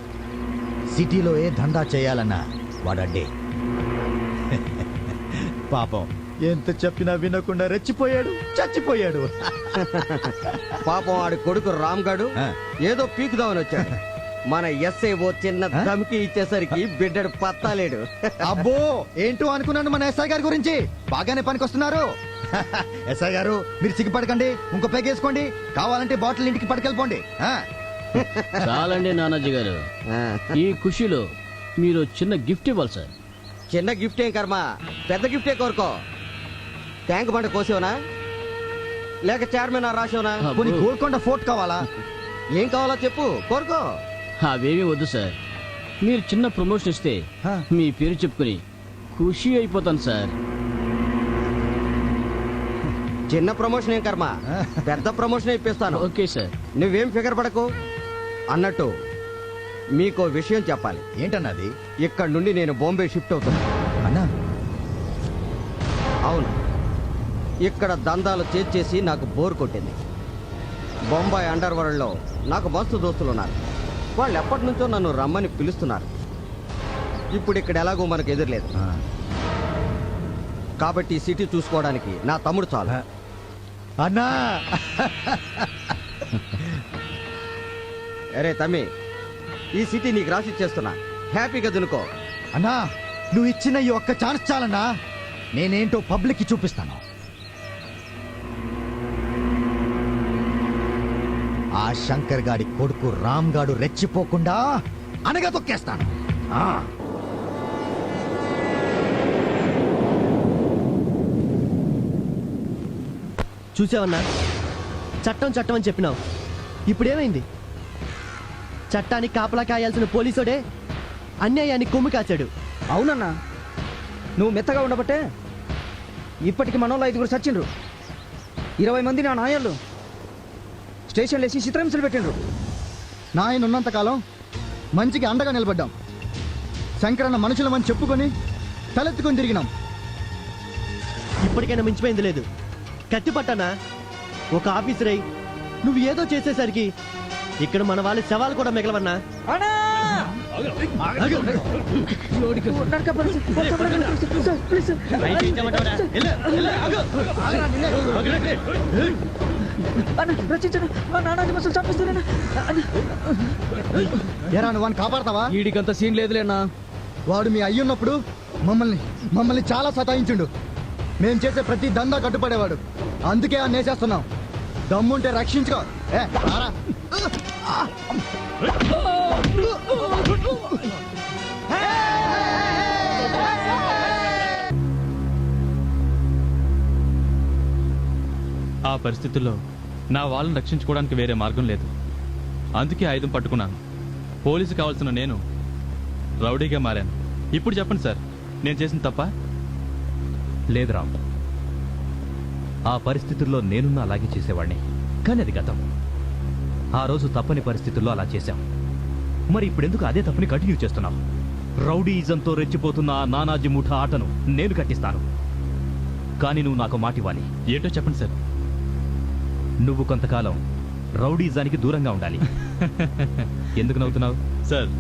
సిటీలో ఏ దందా చేయాలన్నా వాడడ్డే. పాపం ఎంత చెప్పినా వినకుండా రెచ్చిపోయాడు, చచ్చిపోయాడు. పాపం ఆడి కొడుకు రామ్ గాడు ఏదో పీకుదామని వచ్చాడు. మన ఎస్ఐ ఓ చిన్న ధమ్కి ఇచ్చేసరికి బిడ్డడు పత్తాలేడు. అబ్బో, ఏంటో అనుకున్నాను మన ఎస్ఐ గారి గురించి. బాగానే పనికొస్తున్నారు. ఎస్ఐ గారు, మీరు సిగ్గుపడకండి, ఇంకో పెగేసుకోండి. కావాలంటే బాటిల్ ఇంటికి పట్టుకెళ్ళిపోండి. చాలండి నానాజీ గారు, ఈ ఖుషిలో మీరు చిన్న గిఫ్ట్ ఇవ్వాలి సార్. చిన్న గిఫ్ట్ ఏం కర్మ, పెద్ద గిఫ్టే కోరుకో. ట్యాంక్ బండ కోసేవనా, లేక చైర్మన్ రాసేవనా? కొన్ని గోల్కొండ ఫోర్ట్ కావాలా? ఏం కావాలో చెప్పు, కోరుకో. అవేమీ వద్దు సార్. మీరు చిన్న ప్రమోషన్ ఇస్తే మీ పేరు చెప్పుకుని ఖుషి అయిపోతాను సార్. చిన్న ప్రమోషన్ ఏం కర్మ, పెద్ద ప్రమోషన్ ఇప్పిస్తాను. Okay sir. నువ్వేం ఫిగర్ పడకు. అన్నట్టు మీకో విషయం చెప్పాలి. ఏంటన్నది? ఇక్కడ నుండి నేను బాంబే షిఫ్ట్ అవుతున్నా. అన్నా? అవును, ఇక్కడ దందాలు చేసి నాకు బోర్ కొట్టింది. బొంబాయి అండర్ వరల్డ్ లో నాకు మస్తు దోస్తులు ఉన్నారు. వాళ్ళు ఎప్పటి నుంచో నన్ను రమ్మని పిలుస్తున్నారు. ఇప్పుడు ఇక్కడ ఎలాగో మనకు ఎదురులేదు కాబట్టి ఈ సిటీ చూసుకోవడానికి నా తమ్ముడు చాలు. అన్నా! అరే తమ్మి, ఈ సిటీ నీకు రాసి ఇచ్చేస్తున్నా, హ్యాపీగా దునుకో. అన్నా, నువ్వు ఇచ్చిన ఈ ఒక్క ఛాన్స్ చాలన్నా. నేనేంటో పబ్లిక్ కి చూపిస్తాను. ఆ శంకర్ గాడి కొడుకు రామ్ గాడు రెచ్చిపోకుండా అనగా తొక్కేస్తాను. చూసావన్నా, చట్టం చట్టం అని చెప్పినావు. ఇప్పుడేమైంది? చట్టానికి కాపలా కాయాల్సిన పోలీసుడే అన్యాయాన్ని కొమ్ము కాచాడు. అవునన్నా, నువ్వు మెత్తగా ఉండబట్టే ఇప్పటికి మనోళ్ళు 5 చచ్చిండ్రు. 20 మంది నా నాయళ్ళు స్టేషన్లు వేసి చిత్రహింసలు పెట్టిండ్రు. నాయన ఉన్నంతకాలం మంచికి అండగా నిలబడ్డాం. శంకరన్న మనుషులమని చెప్పుకొని తలెత్తుకొని తిరిగినాం. ఇప్పటికైనా మించిపోయింది లేదు. కత్తి పట్టనా, ఒక ఆఫీసర్ అయి నువ్వు ఏదో చేసేసరికి ఇక్కడ మన వాళ్ళ శవాలు కూడా మిగలవన్నా. ఎరా, నువ్వు కాపాడతావా? వీడికంత సీన్ లేదులేనా. వాడు మీ అయ్యున్నప్పుడు మమ్మల్ని చాలా సతాయించుండు. మేం చేసే ప్రతి దందా కట్టుపడేవాడు. అందుకే ఆ నేసేస్తున్నాం. దమ్ముంటే రక్షించుకో. పరిస్థితుల్లో నా వాళ్ళని రక్షించుకోవడానికి వేరే మార్గం లేదు. అందుకే ఆయుధం పట్టుకున్నాను. పోలీసు కావాల్సిన నేను రౌడీగా మారాను. ఇప్పుడు చెప్పండి సార్, నేను చేసిన తప్ప? లేదు రామ్, ఆ పరిస్థితుల్లో నేనున్నా అలాగే చేసేవాడిని. కానీ అది గతం. ఆ రోజు తప్పని పరిస్థితుల్లో అలా చేశాం. మరి ఇప్పుడెందుకు అదే తప్పని కంటిన్యూ చేస్తున్నాం? రౌడీయిజంతో రెచ్చిపోతున్న ఆ నానాజీ ముఠా ఆటను నేను కట్టిస్తాను. కానీ నువ్వు నాకు మాటివ్వాలి. ఏంటో చెప్పండి సార్. నువ్వు కొంతకాలం రౌడీయిజానికి దూరంగా ఉండాలి. ఎందుకు నవ్వుతున్నావు? సార్,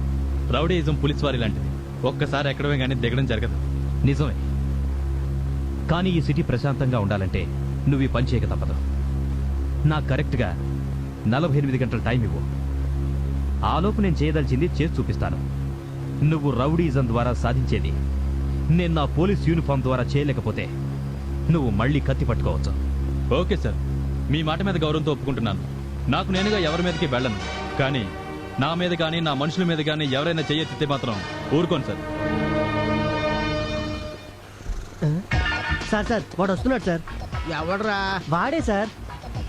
రౌడీయిజం పులిస్ వారి లాంటిది. ఒక్కసారి ఎక్కడమే కానీ దిగడం జరగదు. నిజమే. కానీ ఈ సిటీ ప్రశాంతంగా ఉండాలంటే నువ్వు ఈ పని చేయక తప్పదు. నాకు కరెక్ట్గా 48 గంటల టైం ఇవ్వు. ఆలోపు నేను చేయదలిచింది చేసి చూపిస్తాను. నువ్వు రౌడీయిజం ద్వారా సాధించేది నేను నా పోలీస్ యూనిఫామ్ ద్వారా చేయలేకపోతే నువ్వు మళ్ళీ కత్తి పట్టుకోవచ్చు. ఓకే సార్, మీ మాట మీద గౌరవంతో ఒప్పుకుంటున్నాను. నాకు నేనుగా ఎవరి మీదకి వెళ్ళను. కానీ నా మీద కానీ నా మనుషుల మీద కానీ ఎవరైనా చెయ్యెత్తితే మాత్రం ఊరుకోను సార్. సార్ సార్ వాడు వస్తున్నాడు సార్. ఎవడ్రా? వాడే సార్.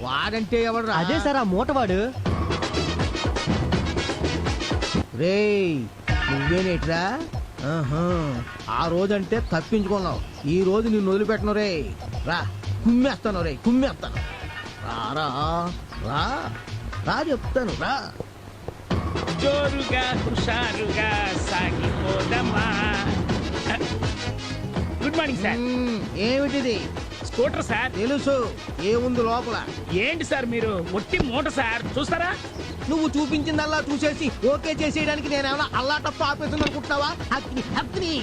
వాడంటే ఎవడ్రా? అదే సార్ ఆ మూటవాడు. రేయ్, నువ్వేనేట్రా? ఆహా, ఆ రోజంటే తప్పించుకున్నావు. ఈ రోజు నిన్ను వదిలిపెట్టను రే. రా, కుమ్మేస్తాను రే, కుమ్మేస్తాను. రా రా రా చెప్తాను రా. జోరుగా హుషారుగా సాగిపోదమ్మా. Good morning sir. ఏమిటిది? Scooter sir. తెలుసు, ఏముంది లోపల? ఏంటి సార్ మీరు ఒట్టి మూట సార్, చూస్తారా? నువ్వు చూపించిందల్లా చూసేసి ఓకే చేసేయడానికి నేనేమన్నా అల్లా తప్ప ఆపేస్తుంది అనుకుంటున్నావా? అగ్ని అగ్ని.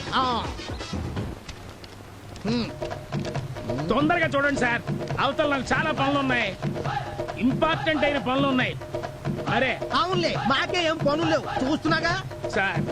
తొందరగా చూడండి సార్, అవతల నాకు చాలా పనులు ఉన్నాయి, ఇంపార్టెంట్ అయిన పనులు ఉన్నాయి. అరే అవునులే, మాకే ఏం పనులు లేవు, చూస్తున్నాగా సార్.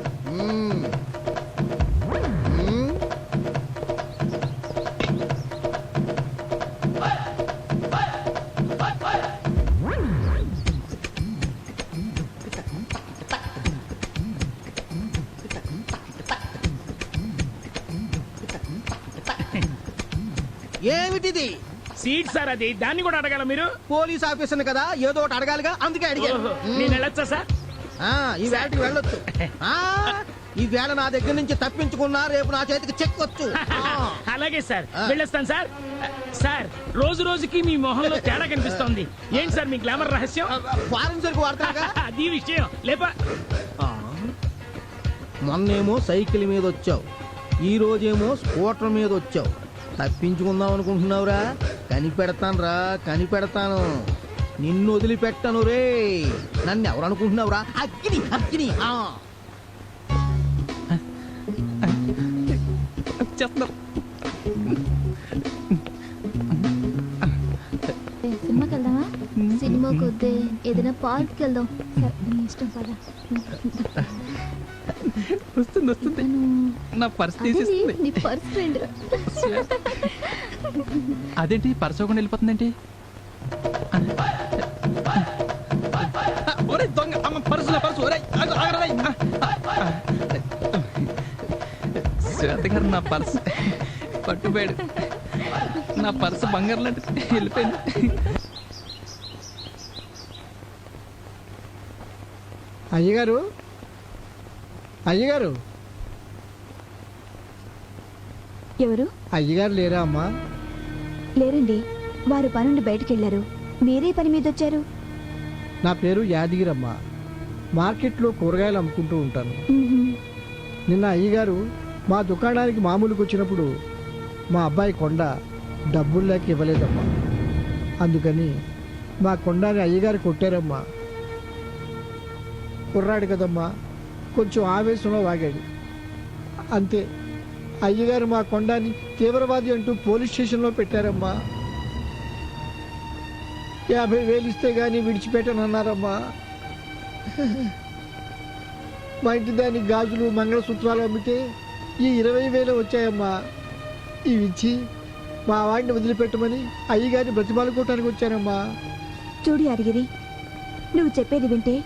ఏమిటిది? సీట్ సార్, అది దాన్ని కూడా అడగాల మీరు? పోలీస్ ఆఫీసర్ కదా, ఏదో ఒకటి అడగాలిగా, అందుకే అడిగాను. నేను వెళ్ళొచ్చా సార్? ఈ వేళకి వెళ్ళొచ్చు. ఈ వేళ నా దగ్గర నుంచి తప్పించుకున్నా రేపు నా చేతికి చెక్ వచ్చు. అలాగే సార్, వెళ్ళొస్తాను సార్. సార్, రోజు రోజుకి మీ మొహంలో తేడా కనిపిస్తోంది. ఏంటి సార్ మీ గ్లామర్ రహస్యం? ఫారెన్ సరుకు వాడతాగా. అది విషయం లేపా. మొన్నేమో సైకిల్ మీద వచ్చావు, ఈ రోజేమో స్కూటర్ మీద వచ్చావు. తప్పించుకుందాం అనుకుంటున్నావురా? కనిపెడతాను రా, కనిపెడతాను. నిన్ను వదిలిపెట్టను రే. నన్ను ఎవరు అనుకుంటున్నావురా? అగ్ని అగ్ని. సినిమాకి వెళ్దామా? సినిమాకి వద్దే, ఏదైనా పార్క్కి వెళ్దాం. నీ ఇష్టం పద. వస్తుంది వస్తుంది, నా పర్స్ తీసేస్తుంది. నీ పర్స్ ఫ్రెండ్. అదేంటి పర్స్ అవ్వకుండా వెళ్ళిపోతుందేంటి? ఒరే దొంగ, అమ్మ పర్సు నా పర్సు. ఒరే శ్వేత గారు నా పర్స్ పట్టుపోయాడు. నా పర్సు బంగారు లాంటిది, వెళ్ళిపోయింది. అయ్యగారు, అయ్యగారు, ఎవరు? అయ్యగారు లేరా అమ్మా? లేరండి, వారు పనుండి బయటకెళ్లారు. మీరే పని మీద వచ్చారు? నా పేరు యాదగిరమ్మ. మార్కెట్లో కూరగాయలు అమ్ముకుంటూ ఉంటాను. నిన్న అయ్యగారు మా దుకాణానికి మామూలుకి వచ్చినప్పుడు మా అబ్బాయి కొండ డబ్బులు లేక ఇవ్వలేదమ్మా. అందుకని మా కొండని అయ్యగారు కొట్టారమ్మా. కుర్రాడు కదమ్మా, కొంచెం ఆవేశంలో వాగాడు అంతే. అయ్యగారు మా కొండాని తీవ్రవాది అంటూ పోలీస్ స్టేషన్లో పెట్టారమ్మా. 50,000 ఇస్తే గానీ విడిచిపెట్టనన్నారమ్మా. మా ఇంటి దాని గాజులు మంగళసూత్రాలు అమ్మితే ఈ 20,000 వచ్చాయమ్మా. ఇవిచ్చి మా వాడిని వదిలిపెట్టమని అయ్యగారిని బ్రతిమాలుకోవటానికి వచ్చానమ్మా. చూడు యాదగిరి, నువ్వు చెప్పేది వింటే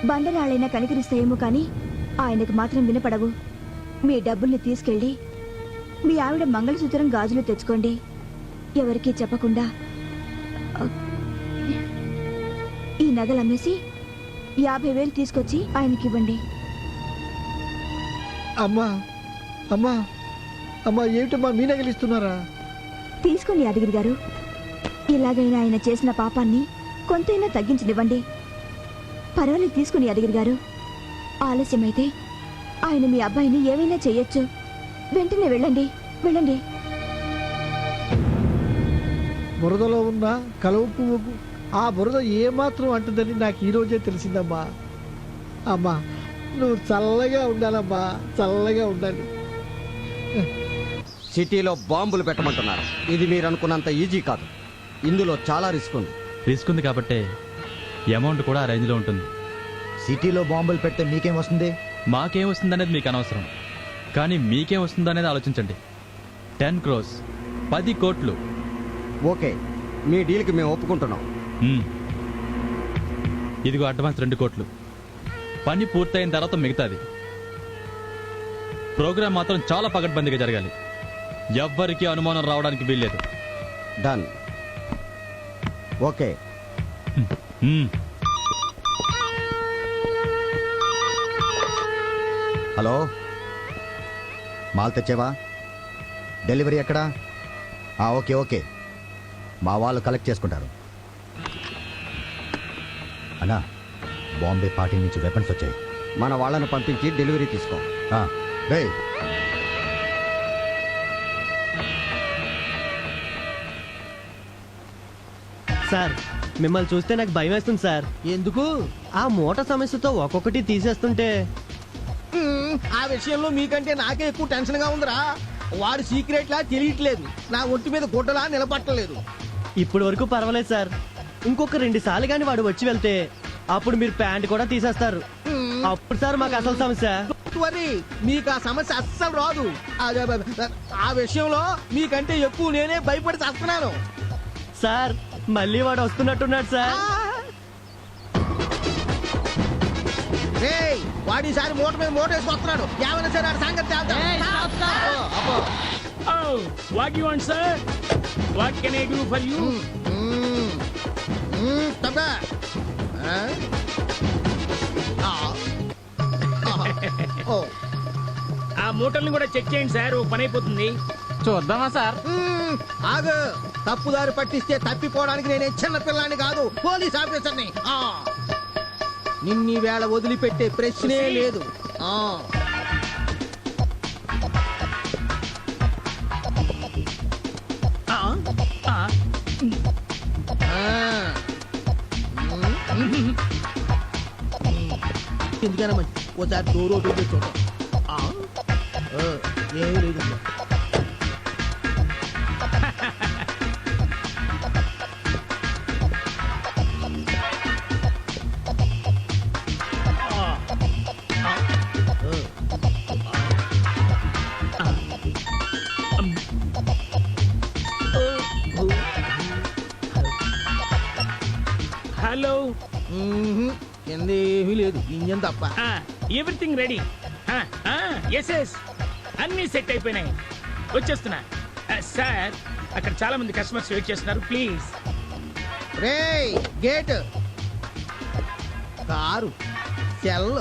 బండరాళ్ళైనా కనికరిస్తాయేమో కానీ ఆయనకు మాత్రం వినపడవు. మీ డబ్బుల్ని తీసుకెళ్ళి మీ ఆవిడ మంగళసూత్రం గాజులు తెచ్చుకోండి, ఎవరికీ చెప్పకుండా. ఈ నగలు అమ్మేసి 50,000 తీసుకొచ్చి ఆయనకి ఇవ్వండి. అమ్మా అమ్మా అమ్మా ఏమిటమ్మా మీ నగలిస్తున్నారా? తీసుకోండి యాదగిరి గారు. ఇలాగైనా ఆయన చేసిన పాపాన్ని కొంతైనా తగ్గించనివ్వండి. పర్వాలేదు, తీసుకుని యాదగిరి గారు. ఆలస్యమైతే ఆయన మీ అబ్బాయిని ఏమైనా చెయ్యొచ్చు. వెంటనే వెళ్ళండి, వెళ్ళండి. బురదలో ఉన్న కలువ పువ్వుకు ఆ బురద ఏమాత్రం అంటుందని నాకు ఈ రోజే తెలిసిందమ్మా. అమ్మా నువ్వు చల్లగా ఉండాలమ్మా, చల్లగా ఉండాలి. సిటీలో బాంబులు పెట్టమంటున్నారు. ఇది మీరు అనుకున్నంత ఈజీ కాదు. ఇందులో చాలా రిస్క్ ఉంది. రిస్క్ ఉంది కాబట్టే అమౌంట్ కూడా ఆ రేంజ్లో ఉంటుంది. సిటీలో బాంబులు పెడితే మీకేం వస్తుంది? మాకేం వస్తుందనేది మీకు అనవసరం, కానీ మీకేం వస్తుందనేది ఆలోచించండి. 10 crores, 10 కోట్లు. ఓకే, మీ డీల్కి మేము ఒప్పుకుంటున్నాం. ఇదిగో అడ్వాన్స్ 2 కోట్లు. పని పూర్తయిన తర్వాత మిగతాది. ప్రోగ్రామ్ మాత్రం చాలా పకడ్బందీగా జరగాలి. ఎవ్వరికీ అనుమానం రావడానికి వీల్లేదు. డన్. ఓకే. హలో, మాల్ తెచ్చేవా? డెలివరీ ఎక్కడా? ఓకే ఓకే, మా వాళ్ళు కలెక్ట్ చేసుకుంటారు. అన్నా, బాంబే పార్టీ నుంచి వెపన్స్ వచ్చాయి. మన వాళ్ళను పంపించి డెలివరీ తీసుకో. రేయ్, సార్ మిమ్మల్ని చూస్తే నాకు భయం వేస్తుంది సార్. ఎందుకు? ఆ మూట సమస్యతో ఒక్కొక్కటి తీసేస్తుంటే. ఆ విషయంలో మీకంటే నాకే ఎక్కువ టెన్షన్ గా ఉందిరా. వాడు సీక్రెట్ లా తెలియట్లేదు, నా ఒంటి మీద గుడ్డలా నిలబట్టలేదు. ఇప్పటి వరకు పర్వాలేదు సార్. ఇంకొక 2 సార్లు కానీ వాడు వచ్చి వెళ్తే అప్పుడు మీరు ప్యాంట్ కూడా తీసేస్తారు. అప్పుడు సార్ మాకు అసలు సమస్య. వరి, మీకు ఆ సమస్య అస్సలు రాదు. ఆ విషయంలో మీకంటే ఎక్కువ నేనే భయపడి చేస్తున్నాను సార్. మళ్ళీ వాడు వస్తున్నట్టున్నాడు సార్. వాడిసారి మూట మీద మూట వేసుకొస్తున్నాడు. ఏమైనా సరే ఆ సంగతి what you want sir? What can I do for you? ఆ మూటల్ని కూడా చెక్ చేయండి సార్, ఓ పని అయిపోతుంది. చూద్దామా సార్? ఆగు, తప్పుదారి పట్టిస్తే తప్పిపోవడానికి నేనే చిన్న పిల్లాన్ని కాదు, పోలీస్ ఆఫీసర్ని. నిన్ని వేళ వదిలిపెట్టే ప్రశ్నే లేదు. ఎందుకైనా మంచి ఓసారి డోర్ ఓపెన్ చేసి చూద్దాం. ఏమీ లేదు. హలో. ఏమీ లేదు, ఇంజన్ తప్ప. Everything ready. ఎస్ ఎస్, అన్ని సెట్ అయిపోయినాయి. వచ్చేస్తున్నా సార్. అక్కడ చాలా మంది కస్టమర్స్ వెయిట్ చేస్తున్నారు, ప్లీజ్. రేయ్, gate, car, cell,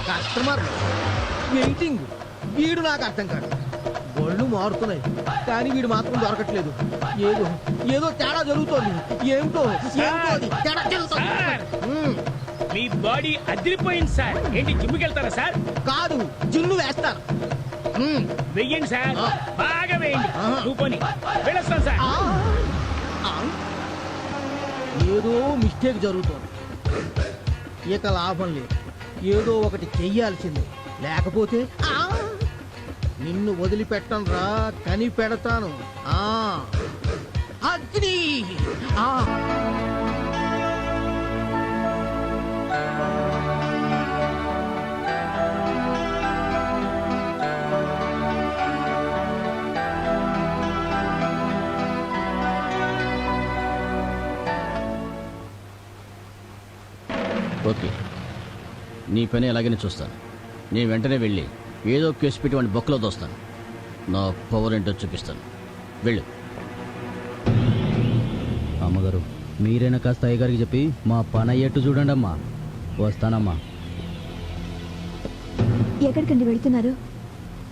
customer, waiting. వీడు నాకు అర్థం కాదు. ఒళ్ళు మారుతున్నాయి కానీ వీడు మాత్రం దొరకట్లేదు. ఏదో ఏదో తేడా జరుగుతోంది. ఏమిటో తేడా జరుగుతోంది. మీ బాడీ అదిరిపోయింది సార్. ఏంటి జిమ్కి వెళ్తారా సార్? కాదు, జిన్ను వేస్తాను. వెయ్యండి సార్, బాగా వేయండి. చూపని వెళ్ళొస్తాను సార్. ఏదో మిస్టేక్ జరుగుతోంది. ఇక లాభం లేదు, ఏదో ఒకటి చెయ్యాల్సిందే. లేకపోతే నిన్ను వదిలిపెట్టను రా, కని పెడతాను. అగ్ని. ఓకే, నీ పని ఎలాగైనా చూస్తాను. నేను వెంటనే వెళ్ళి ఏదో కేసు పెట్టి వాడిని బొక్కలో దోస్తాను. నా పవర్ ఏంటో చూపిస్తాను. వెళ్ళు. అమ్మగారు, మీరైనా కాస్త అయ్యగారికి చెప్పి మా పని అయ్యేట్టు చూడండి అమ్మా. వస్తానమ్మా. ఎక్కడికండి వెళ్తున్నారు?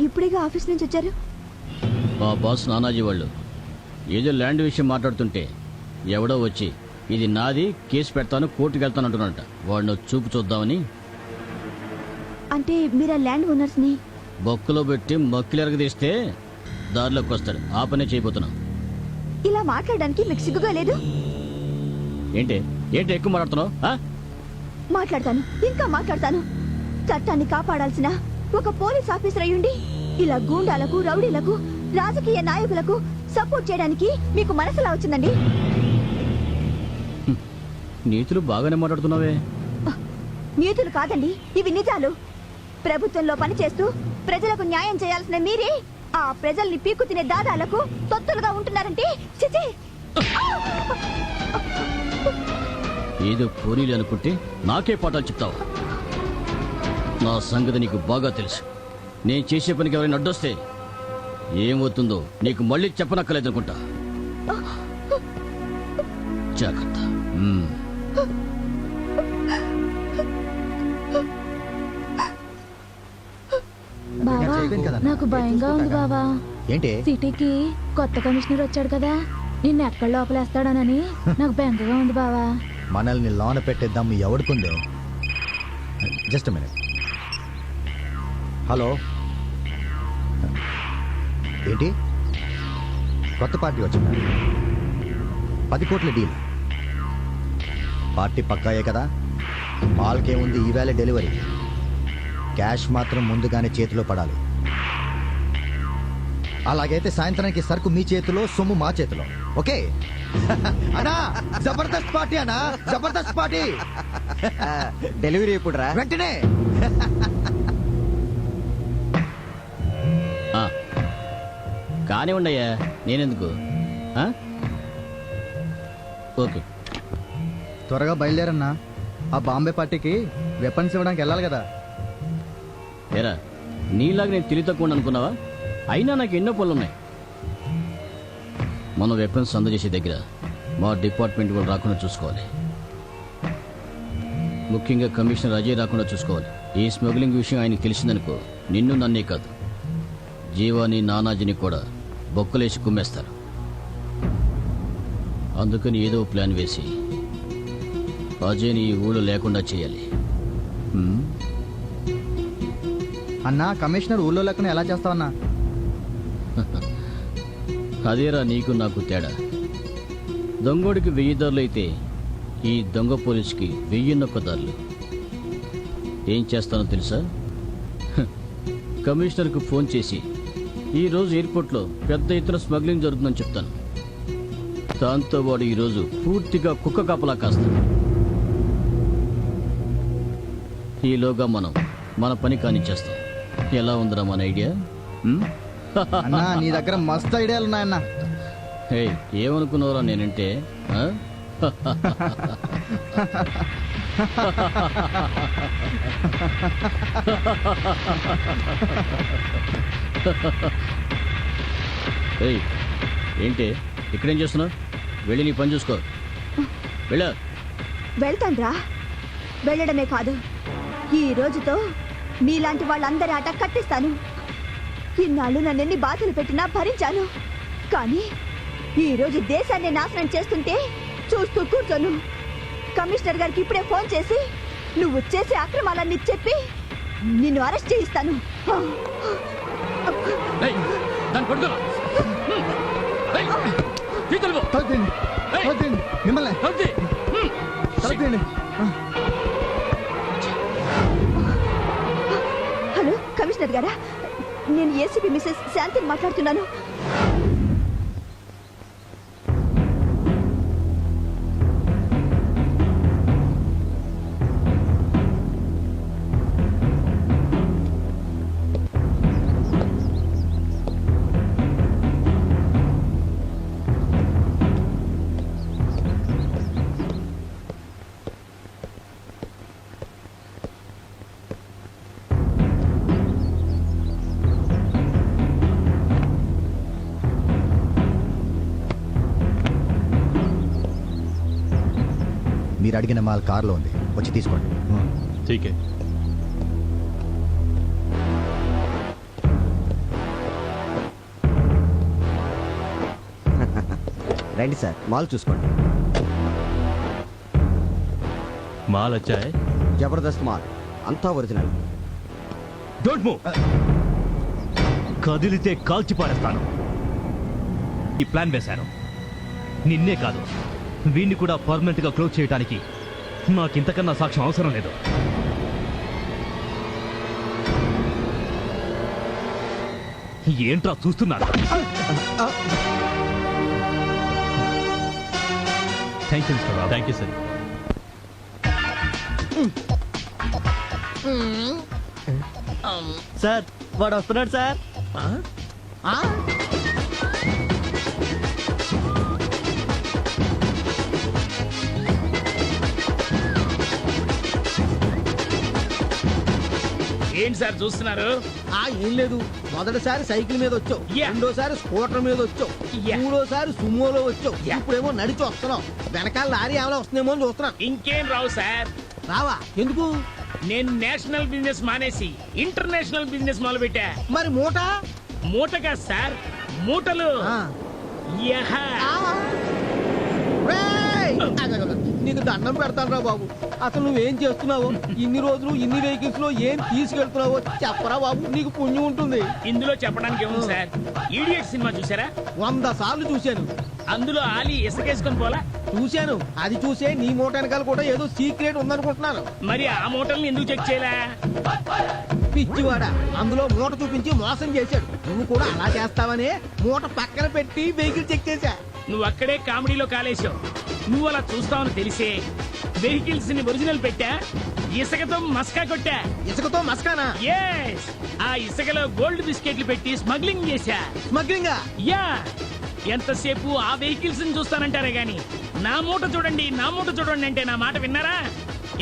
ఇప్పుడేగా ఆఫీస్ నుంచి వచ్చారు. మా బాస్ నానాజీ వాళ్ళు ఏదో ల్యాండ్ విషయం మాట్లాడుతుంటే ఎవడో వచ్చి ఇది నాది, కేసు పెడతాను, కోర్టుకు వెళ్తాను అంటున్నాడట. వాడిని చూపు చూద్దామని. అంటే మీరు ఆ ల్యాండ్ ఓనర్స్ ని బొక్కలో పెట్టి మక్కిలు ఎరగదీస్తే దారిలోకి వస్తాడు. ఆ పనే చేయబోతున్నాం. ఇలా మాట్లాడడానికి మీకు సిగ్గుగా లేదు? ఏంటి ఏంటి ఎక్కువ మాట్లాడుతున్నావు? మాట్లాడతాను, ఇంకా మాట్లాడతాను. చట్టాన్ని కాపాడాల్సిన ఒక పోలీస్ ఆఫీసర్ అయ్యుండి ఇలా గూండాలకు, రౌడీలకు, రాజకీయ నాయకులకు సపోర్ట్ చేయడానికి మీకు మనసులా వచ్చిందండి? నీతులు బాగానే మాట్లాడుతున్నావే. నీతులు కాదండి, ఇవి నిజాలు. ప్రభుత్వంలో పనిచేస్తూ ప్రజలకు న్యాయం చేయాల్సిన మీరే ఆ ప్రజల్ని పీక్కు తినే దాదాలకు తొత్తులుగా ఉంటున్నారంటే చిచి! ఏదో పోనీలు అనుకుంటే నాకే పాఠాలు చెప్తావా? నా సంగతి నీకు బాగా తెలుసు. నేను చేసే పనికి ఎవరైనా అడ్డొస్తే ఏమవుతుందో నీకు మళ్ళీ చెప్పనక్కర్లేదనుకుంటా. జాగ్రత్త. బావా, నాకు భయంగా ఉంది బావా. ఏంటి? సిటీకి కొత్త కమిషనర్ వచ్చాడు కదా, నిన్ను ఎక్కడ లోపలేస్తాడోనని నాకు బెంగగా ఉంది బావా. మనల్ని లోన పెట్టేద్దాం ఎవడుకుందో. Just minute. హలో, ఏంటి కొత్త పార్టీ వచ్చిందా? 10 కోట్ల డీల్. పార్టీ పక్కాయే కదా? మాల్కేముంది, ఈవేళ డెలివరీ. క్యాష్ మాత్రం ముందుగానే చేతిలో పడాలి. అలాగైతే సాయంత్రానికి సరుకు మీ చేతిలో, సొమ్ము మా చేతిలో. ఓకే అన్నా? జబర్దస్త్ పార్టీ అన్నా, జబర్దస్త్ పార్టీ. డెలివరీ ఎప్పుడు రా? వెంటనే. కానివ్వండి అయ్యా, నేనెందుకు. ఓకే, త్వరగా బయలుదేరన్నా. ఆ బాంబే పార్టీకి వెపన్స్ ఇవ్వడానికి వెళ్ళాలి కదా. ఏరా, నీలాగా నేను తెలివి తక్కువ అనుకున్నావా? అయినా నాకు ఎన్నో పనులున్నాయి. మనం వెపన్స్ అందజేసే దగ్గర మా డిపార్ట్మెంట్ వాళ్ళు రాకుండా చూసుకోవాలి. ముఖ్యంగా కమిషనర్ అజయ్ రాకుండా చూసుకోవాలి. ఈ స్మగ్లింగ్ విషయం ఆయనకు తెలిసిందనుకో, నిన్ను నన్నే కాదు, జీవాని, నానాజీని కూడా బొక్కలేసి కుమ్మేస్తారు. అందుకని ఏదో ప్లాన్ వేసి అజయ్ని ఈ ఊళ్ళో లేకుండా చేయాలి. అన్నా, కమిషనర్ ఊళ్ళో లేకుండా ఎలా చేస్తావన్నా? అదేరా నీకు నాకు తేడా. దొంగోడికి 1000 దారులు అయితే ఈ దొంగ పోలీసుకి 1001 దారులు. ఏం చేస్తానో తెలుసా? కమిషనర్కు ఫోన్ చేసి ఈరోజు ఎయిర్పోర్ట్లో పెద్ద ఎత్తున స్మగ్లింగ్ జరుగుతుందని చెప్తాను. దాంతో వాడు ఈరోజు పూర్తిగా కుక్క కాపలా కాస్తాడు. ఈలోగా మనం మన పని కానిచ్చేస్తాం. ఎలా ఉందిరా మన ఐడియా? అన్నా, నీ దగ్గర మస్తు ఐడియాలు ఉన్నాయన్నా. హే, ఏమనుకున్నావురా నేనంటే? ఏంటి ఇక్కడేం చేస్తున్నావు? వెళ్ళి నీ పని చూసుకో. వెళ్తాన్రా. వెళ్ళడమే కాదు, ఈ రోజుతో మీలాంటి వాళ్ళందరి ఆట కట్టిస్తాను. ఇన్నాళ్ళు నన్నెన్ని బాధలు పెట్టినా భరించాను. కానీ ఈ రోజు దేశాన్ని నాశనం చేస్తుంటే చూస్తూ కూర్చోను. కమిషనర్ గారికి ఇప్పుడే ఫోన్ చేసి నువ్వు చేసే అక్రమాలన్నీ చెప్పి నిన్ను అరెస్ట్ చేయిస్తాను. మిమ్మల్ని హలో కమిషనర్ గారా, నేను ఏసీపీ మిసెస్ శాంతిని మాట్లాడుతున్నాను. మీరు అడిగిన మాల్ కార్లో ఉంది, వచ్చి తీసుకోండి. ఠీకే. రండి సార్, మాల్ చూసుకోండి. మాల్ వచ్చాయి. జబర్దస్త్ మాల్, అంతా ఒరిజినల్. Don't move. కదిలితే కాల్చి పారేస్తాను. ఈ ప్లాన్ వేశాను. నిన్నే కాదు, వీడిని కూడా పర్మనెంట్ గా క్లోజ్ చేయడానికి నాకింతకన్నా సాక్ష్యం అవసరం లేదు. ఏంట్రా చూస్తున్నారు? Thank you mister Rao. Thank you sir. Sir వాడు వస్తున్నాడు సార్. ఏంటి సార్ చూస్తున్నారు? ఏం లేదు, మొదటిసారి సైకిల్ మీద వచ్చావు, రెండోసారి స్కూటర్ మీద వచ్చావు, మూడోసారి సుమోలో వచ్చావు, ఇప్పుడేమో నడిచి వస్తున్నావు. వెనకాల లారీ ఏమైనా వస్తుందేమో అని చూస్తున్నాను. ఇంకేం రావు సార్. రావా? ఎందుకు? నేను నేషనల్ బిజినెస్ మానేసి ఇంటర్నేషనల్ బిజినెస్ మొదలు పెట్టా. మరి మూట? మూటగా సార్, మూటలు. నీకు దండం పెడతాను రా బాబు. అసలు నువ్వేం చేస్తున్నావు? ఇన్ని రోజులు ఇన్ని వెహికల్స్ లో ఏం తీసుకెళ్తున్నావో చెప్పరా బాబు, నీకు పుణ్యం ఉంటుంది. ఇందులో చెప్పడానికి ఏముంది సార్? ఈడియట్ సినిమా చూసారా? 100 సార్లు చూశాను. అందులో ఆలి ఇసుకేసుకొని పోలా? చూశాను. అది చూసే నీ మూట వెనకాల కూడా ఏదో సీక్రెట్ ఉందనుకుంటున్నాను. మరి ఆ మూటల్ని ఎందుకు చెక్ చేయలే? పిచ్చివాడా, అందులో మూట చూపించి మోసం చేశాడు. నువ్వు కూడా అలా చేస్తావనే మూట పక్కన పెట్టి వెహికల్ చెక్ చేశా. నువ్వు అక్కడే కామెడీలో కాలేశావు. నువ్వు అలా చూస్తావని తెలిసే వెహికల్స్ ని ఒరిజినల్ పెట్టా, ఇసుకతో మస్కా కొట్టా. ఇసుకతో మస్కానా? ఎస్. ఆ ఇసుకలో గోల్డ్ బిస్కెట్లు పెట్టి స్మగ్లింగ్ చేశా. స్మగ్లింగా? యా. ఎంతసేపు ఆ వెహికల్స్ ని చూస్తానంటారే గాని నా మూట చూడండి, నా మూట చూడండి అంటే నా మాట విన్నారా?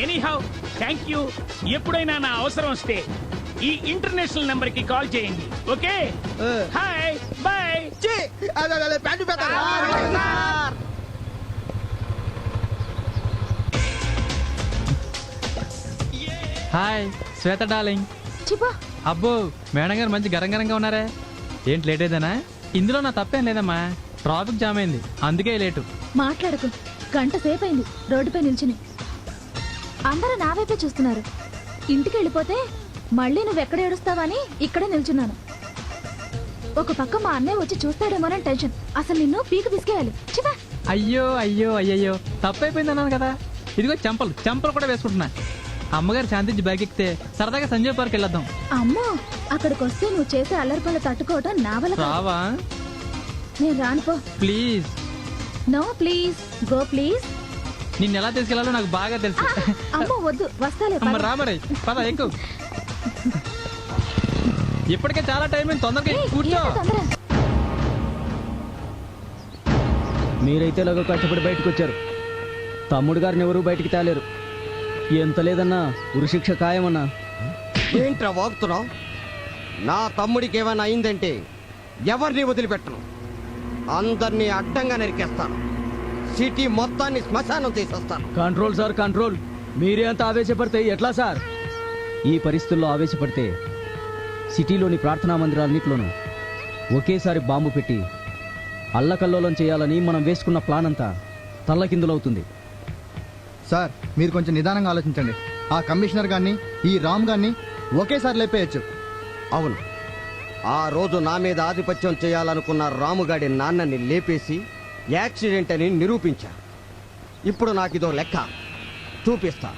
Anyhow, thank you. ఎప్పుడైనా నా అవసరం వస్తే ఈ ఇంటర్నేషనల్ నెంబర్ కి కాల్ చేయండి. Okay, hi bye. Hi Shweta darling. అబ్బో మేడం గారు మంచి గరం గరంగా ఉన్నారే. ఏంటి లేట్ అయిందనా? ఇందులో నా తప్పేం లేదమ్మా, ట్రాఫిక్ జామ్ అయింది, అందుకే లేటు. మాట్లాడకు, గంట సేపు అయింది రోడ్డుపై నిల్చుని. అందరూ నా వైపే చూస్తున్నారు. ఇంటికి వెళ్ళిపోతే మళ్ళీ నువ్వు ఎక్కడ ఏడుస్తావని ఇక్కడే నిల్చున్నాను. ఒక పక్క మా అన్నయ్య వచ్చి చూస్తాడేమోనని టెన్షన్. అసలు నిన్ను పీకు పిసికేయాలి. చిపా. అయ్యో అయ్యో అయ్యయ్యో, తప్పైపోయింది అన్నాను కదా. ఇదిగో చెంపలు చెంపలు కూడా వేసుకుంటున్నా. అమ్మగారు శాంతించి బ్యాగ్ ఎక్కితే సరదాగా సంజయ్ పార్క్ వెళ్ళొద్దాం. అమ్మో, అక్కడికి వస్తే నువ్వు చేసే అల్లరి పనులు తట్టుకోవటం నా వల్ల కాదు. రావా? నేను రానుపో. Please. No please, go please. నిన్ను ఎలా తీసుకెళ్లాలో నాకు బాగా తెలుసు. అమ్మో వద్దు, వస్తాలే. రామరే పద, ఎక్కు. ఇప్పటికే చాలా టైం అయింది, తొందరగా కూర్చో. మీరైతే ఇలాగో కష్టపడి బయటకు వచ్చారు. తమ్ముడు గారిని ఎవరు బయటికి తేలేరు. ఎంత లేదన్నా ఉరిశిక్ష ఖాయమన్నా. ఏంట్రా వాగుతున్నావు? నా తమ్ముడికి ఏమైనా అయిందంటే ఎవరిని వదిలిపెట్టను. అందరినీ అడ్డంగా నరికేస్తాను. సిటీ మొత్తాన్ని శ్మశానం చేసేస్తాను. Control sir, control. మీరే అంత ఆవేశపడితే ఎట్లా సార్? ఈ పరిస్థితుల్లో ఆవేశపడితే సిటీలోని ప్రార్థనా మందిరాలన్నింటిలోనూ ఒకేసారి బాంబు పెట్టి అల్లకల్లోలం చేయాలని మనం వేసుకున్న ప్లాన్ అంతా తల్లకిందులవుతుంది. సార్ మీరు కొంచెం నిదానంగా ఆలోచించండి. ఆ కమిషనర్ గారిని, ఈ రామ్ గారిని ఒకేసారి లేపేయచ్చు. అవును, ఆ రోజు నా మీద ఆధిపత్యం చేయాలనుకున్న రాముగాడి నాన్నని లేపేసి యాక్సిడెంట్ అని నిరూపించా. ఇప్పుడు నాకిదో లెక్క చూపిస్తా.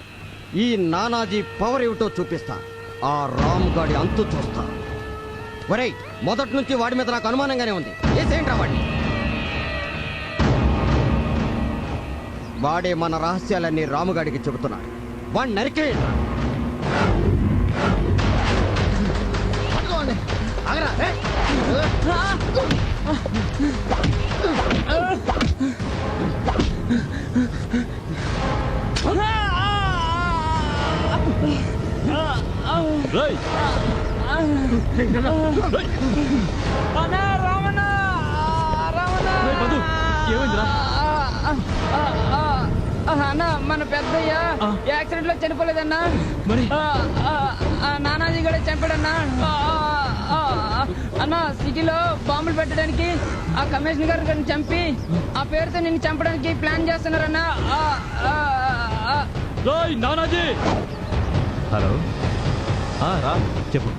ఈ నానాజీ పవర్ ఏమిటో చూపిస్తా. ఆ రాముగాడి అంతు చూస్తా. ఒరేయ్, మొదటి నుంచి వాడి మీద నాకు అనుమానంగానే ఉంది. ఏసేంట్రా వాడిని? వాడే మన రహస్యాలన్నీ రాముగాడికి చెబుతున్నాడు. వాడిని నరికేయండి. ఏమైందిరా? అన్న మన పెద్దయ్య యాక్సిడెంట్ లో చనిపోలేదన్నా నానాజీ కూడా చంపాడన్నా అన్న సిటీలో బాంబులు పెట్టడానికి ఆ కమిషనర్ గారిని చంపి ఆ పేరుతో నిన్ను చంపడానికి ప్లాన్ చేస్తున్నారన్నా నానాజీ. హలో రా చెప్పు.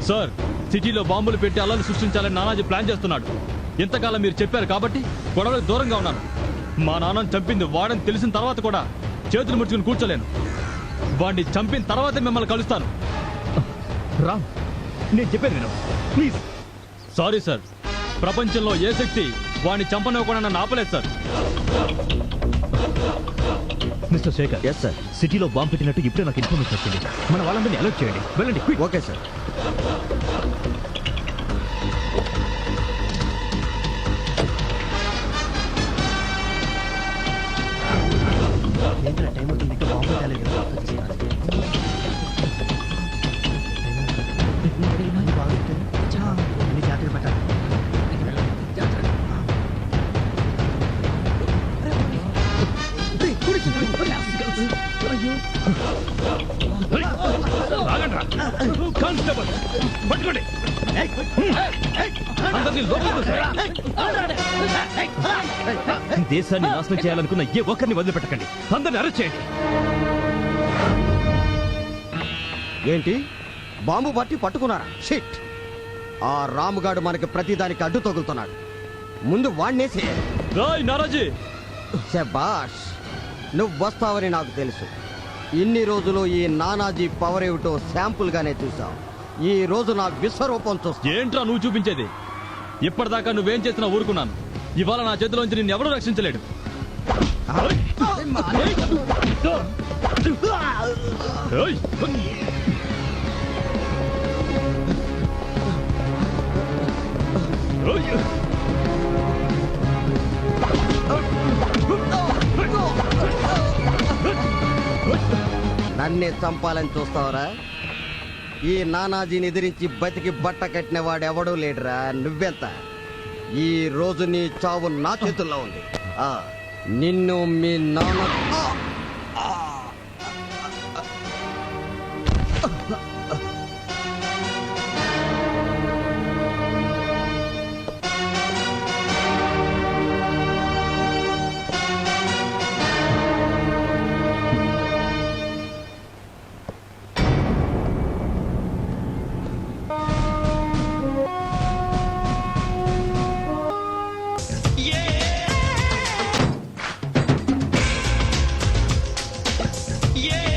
సార్, సిటీలో బాంబులు పెట్టి అల్లలు సృష్టించాలని నానాజీ ప్లాన్ చేస్తున్నాడు. ఇంతకాలం మీరు చెప్పారు కాబట్టి గొడవలకు దూరంగా ఉన్నాను. మా నాన్నను చంపింది వాడని తెలిసిన తర్వాత కూడా చేతులు ముడుచుకుని కూర్చోలేను. వాడిని చంపిన తర్వాతే మిమ్మల్ని కలుస్తాను. రామ్, నేను చెప్పేది విను ప్లీజ్. సారీ సార్, ప్రపంచంలో ఏ శక్తి వాడిని చంపనివ్వకుండా నన్ను ఆపలేదు sir. Mister Shekhar. Yes sir. సిటీలో బాంబు పెట్టినట్టు ఇప్పుడే నాకు ఇన్ఫర్మేషన్ వచ్చింది. మన వాళ్ళందరినీ అలర్ట్ చేయండి. వెళ్ళండి. Okay sir. ఏంట్రా టైం అవుతుంది, ఇంకా బాంబు తేలేదు. అన్ని బాగా పెట్టారు. అన్ని జాగ్రత్తగా పెట్టాలి. కానిస్టేబుల్ పట్టుకోండి. అందరినీ లోపలికి దేశాన్ని నాశనం చేయాలనుకున్న ఏ ఒక్కరిని వదిలిపెట్టకండి. అందరిని అరెస్ట్ చేయండి. ఏంటి, బాంబు పట్టి పట్టుకున్నారా? షిట్! ఆ రాముగాడు మనకి ప్రతిదానికి అడ్డు తగులుతున్నాడు. ముందు వాణ్ణేసి. నానాజీ, శబాష్, నువ్వు వస్తావని నాకు తెలుసు. ఇన్ని రోజులు ఈ నానాజీ పవర్ ఏమిటో శాంపుల్ గానే చూసావు. ఈ రోజు నా విశ్వరూపం చూస్తా. ఏంట్రా నువ్వు చూపించేది? ఇప్పటిదాకా నువ్వేం చేసినా ఊరుకున్నాను. ఇవాళ నా చేతిలోంచి నిన్ను ఎవరూ రక్షించలేడు. నన్నే చంపాలని చూస్తావరా? ఈ నానాజీని ఎదిరించి బతికి బట్ట కట్టిన వాడెవడూ లేడురా. నువ్వెంత? ఈ రోజు నీ చావు నా చేతుల్లో ఉంది. నిన్ను మీ నాన్న Yeah!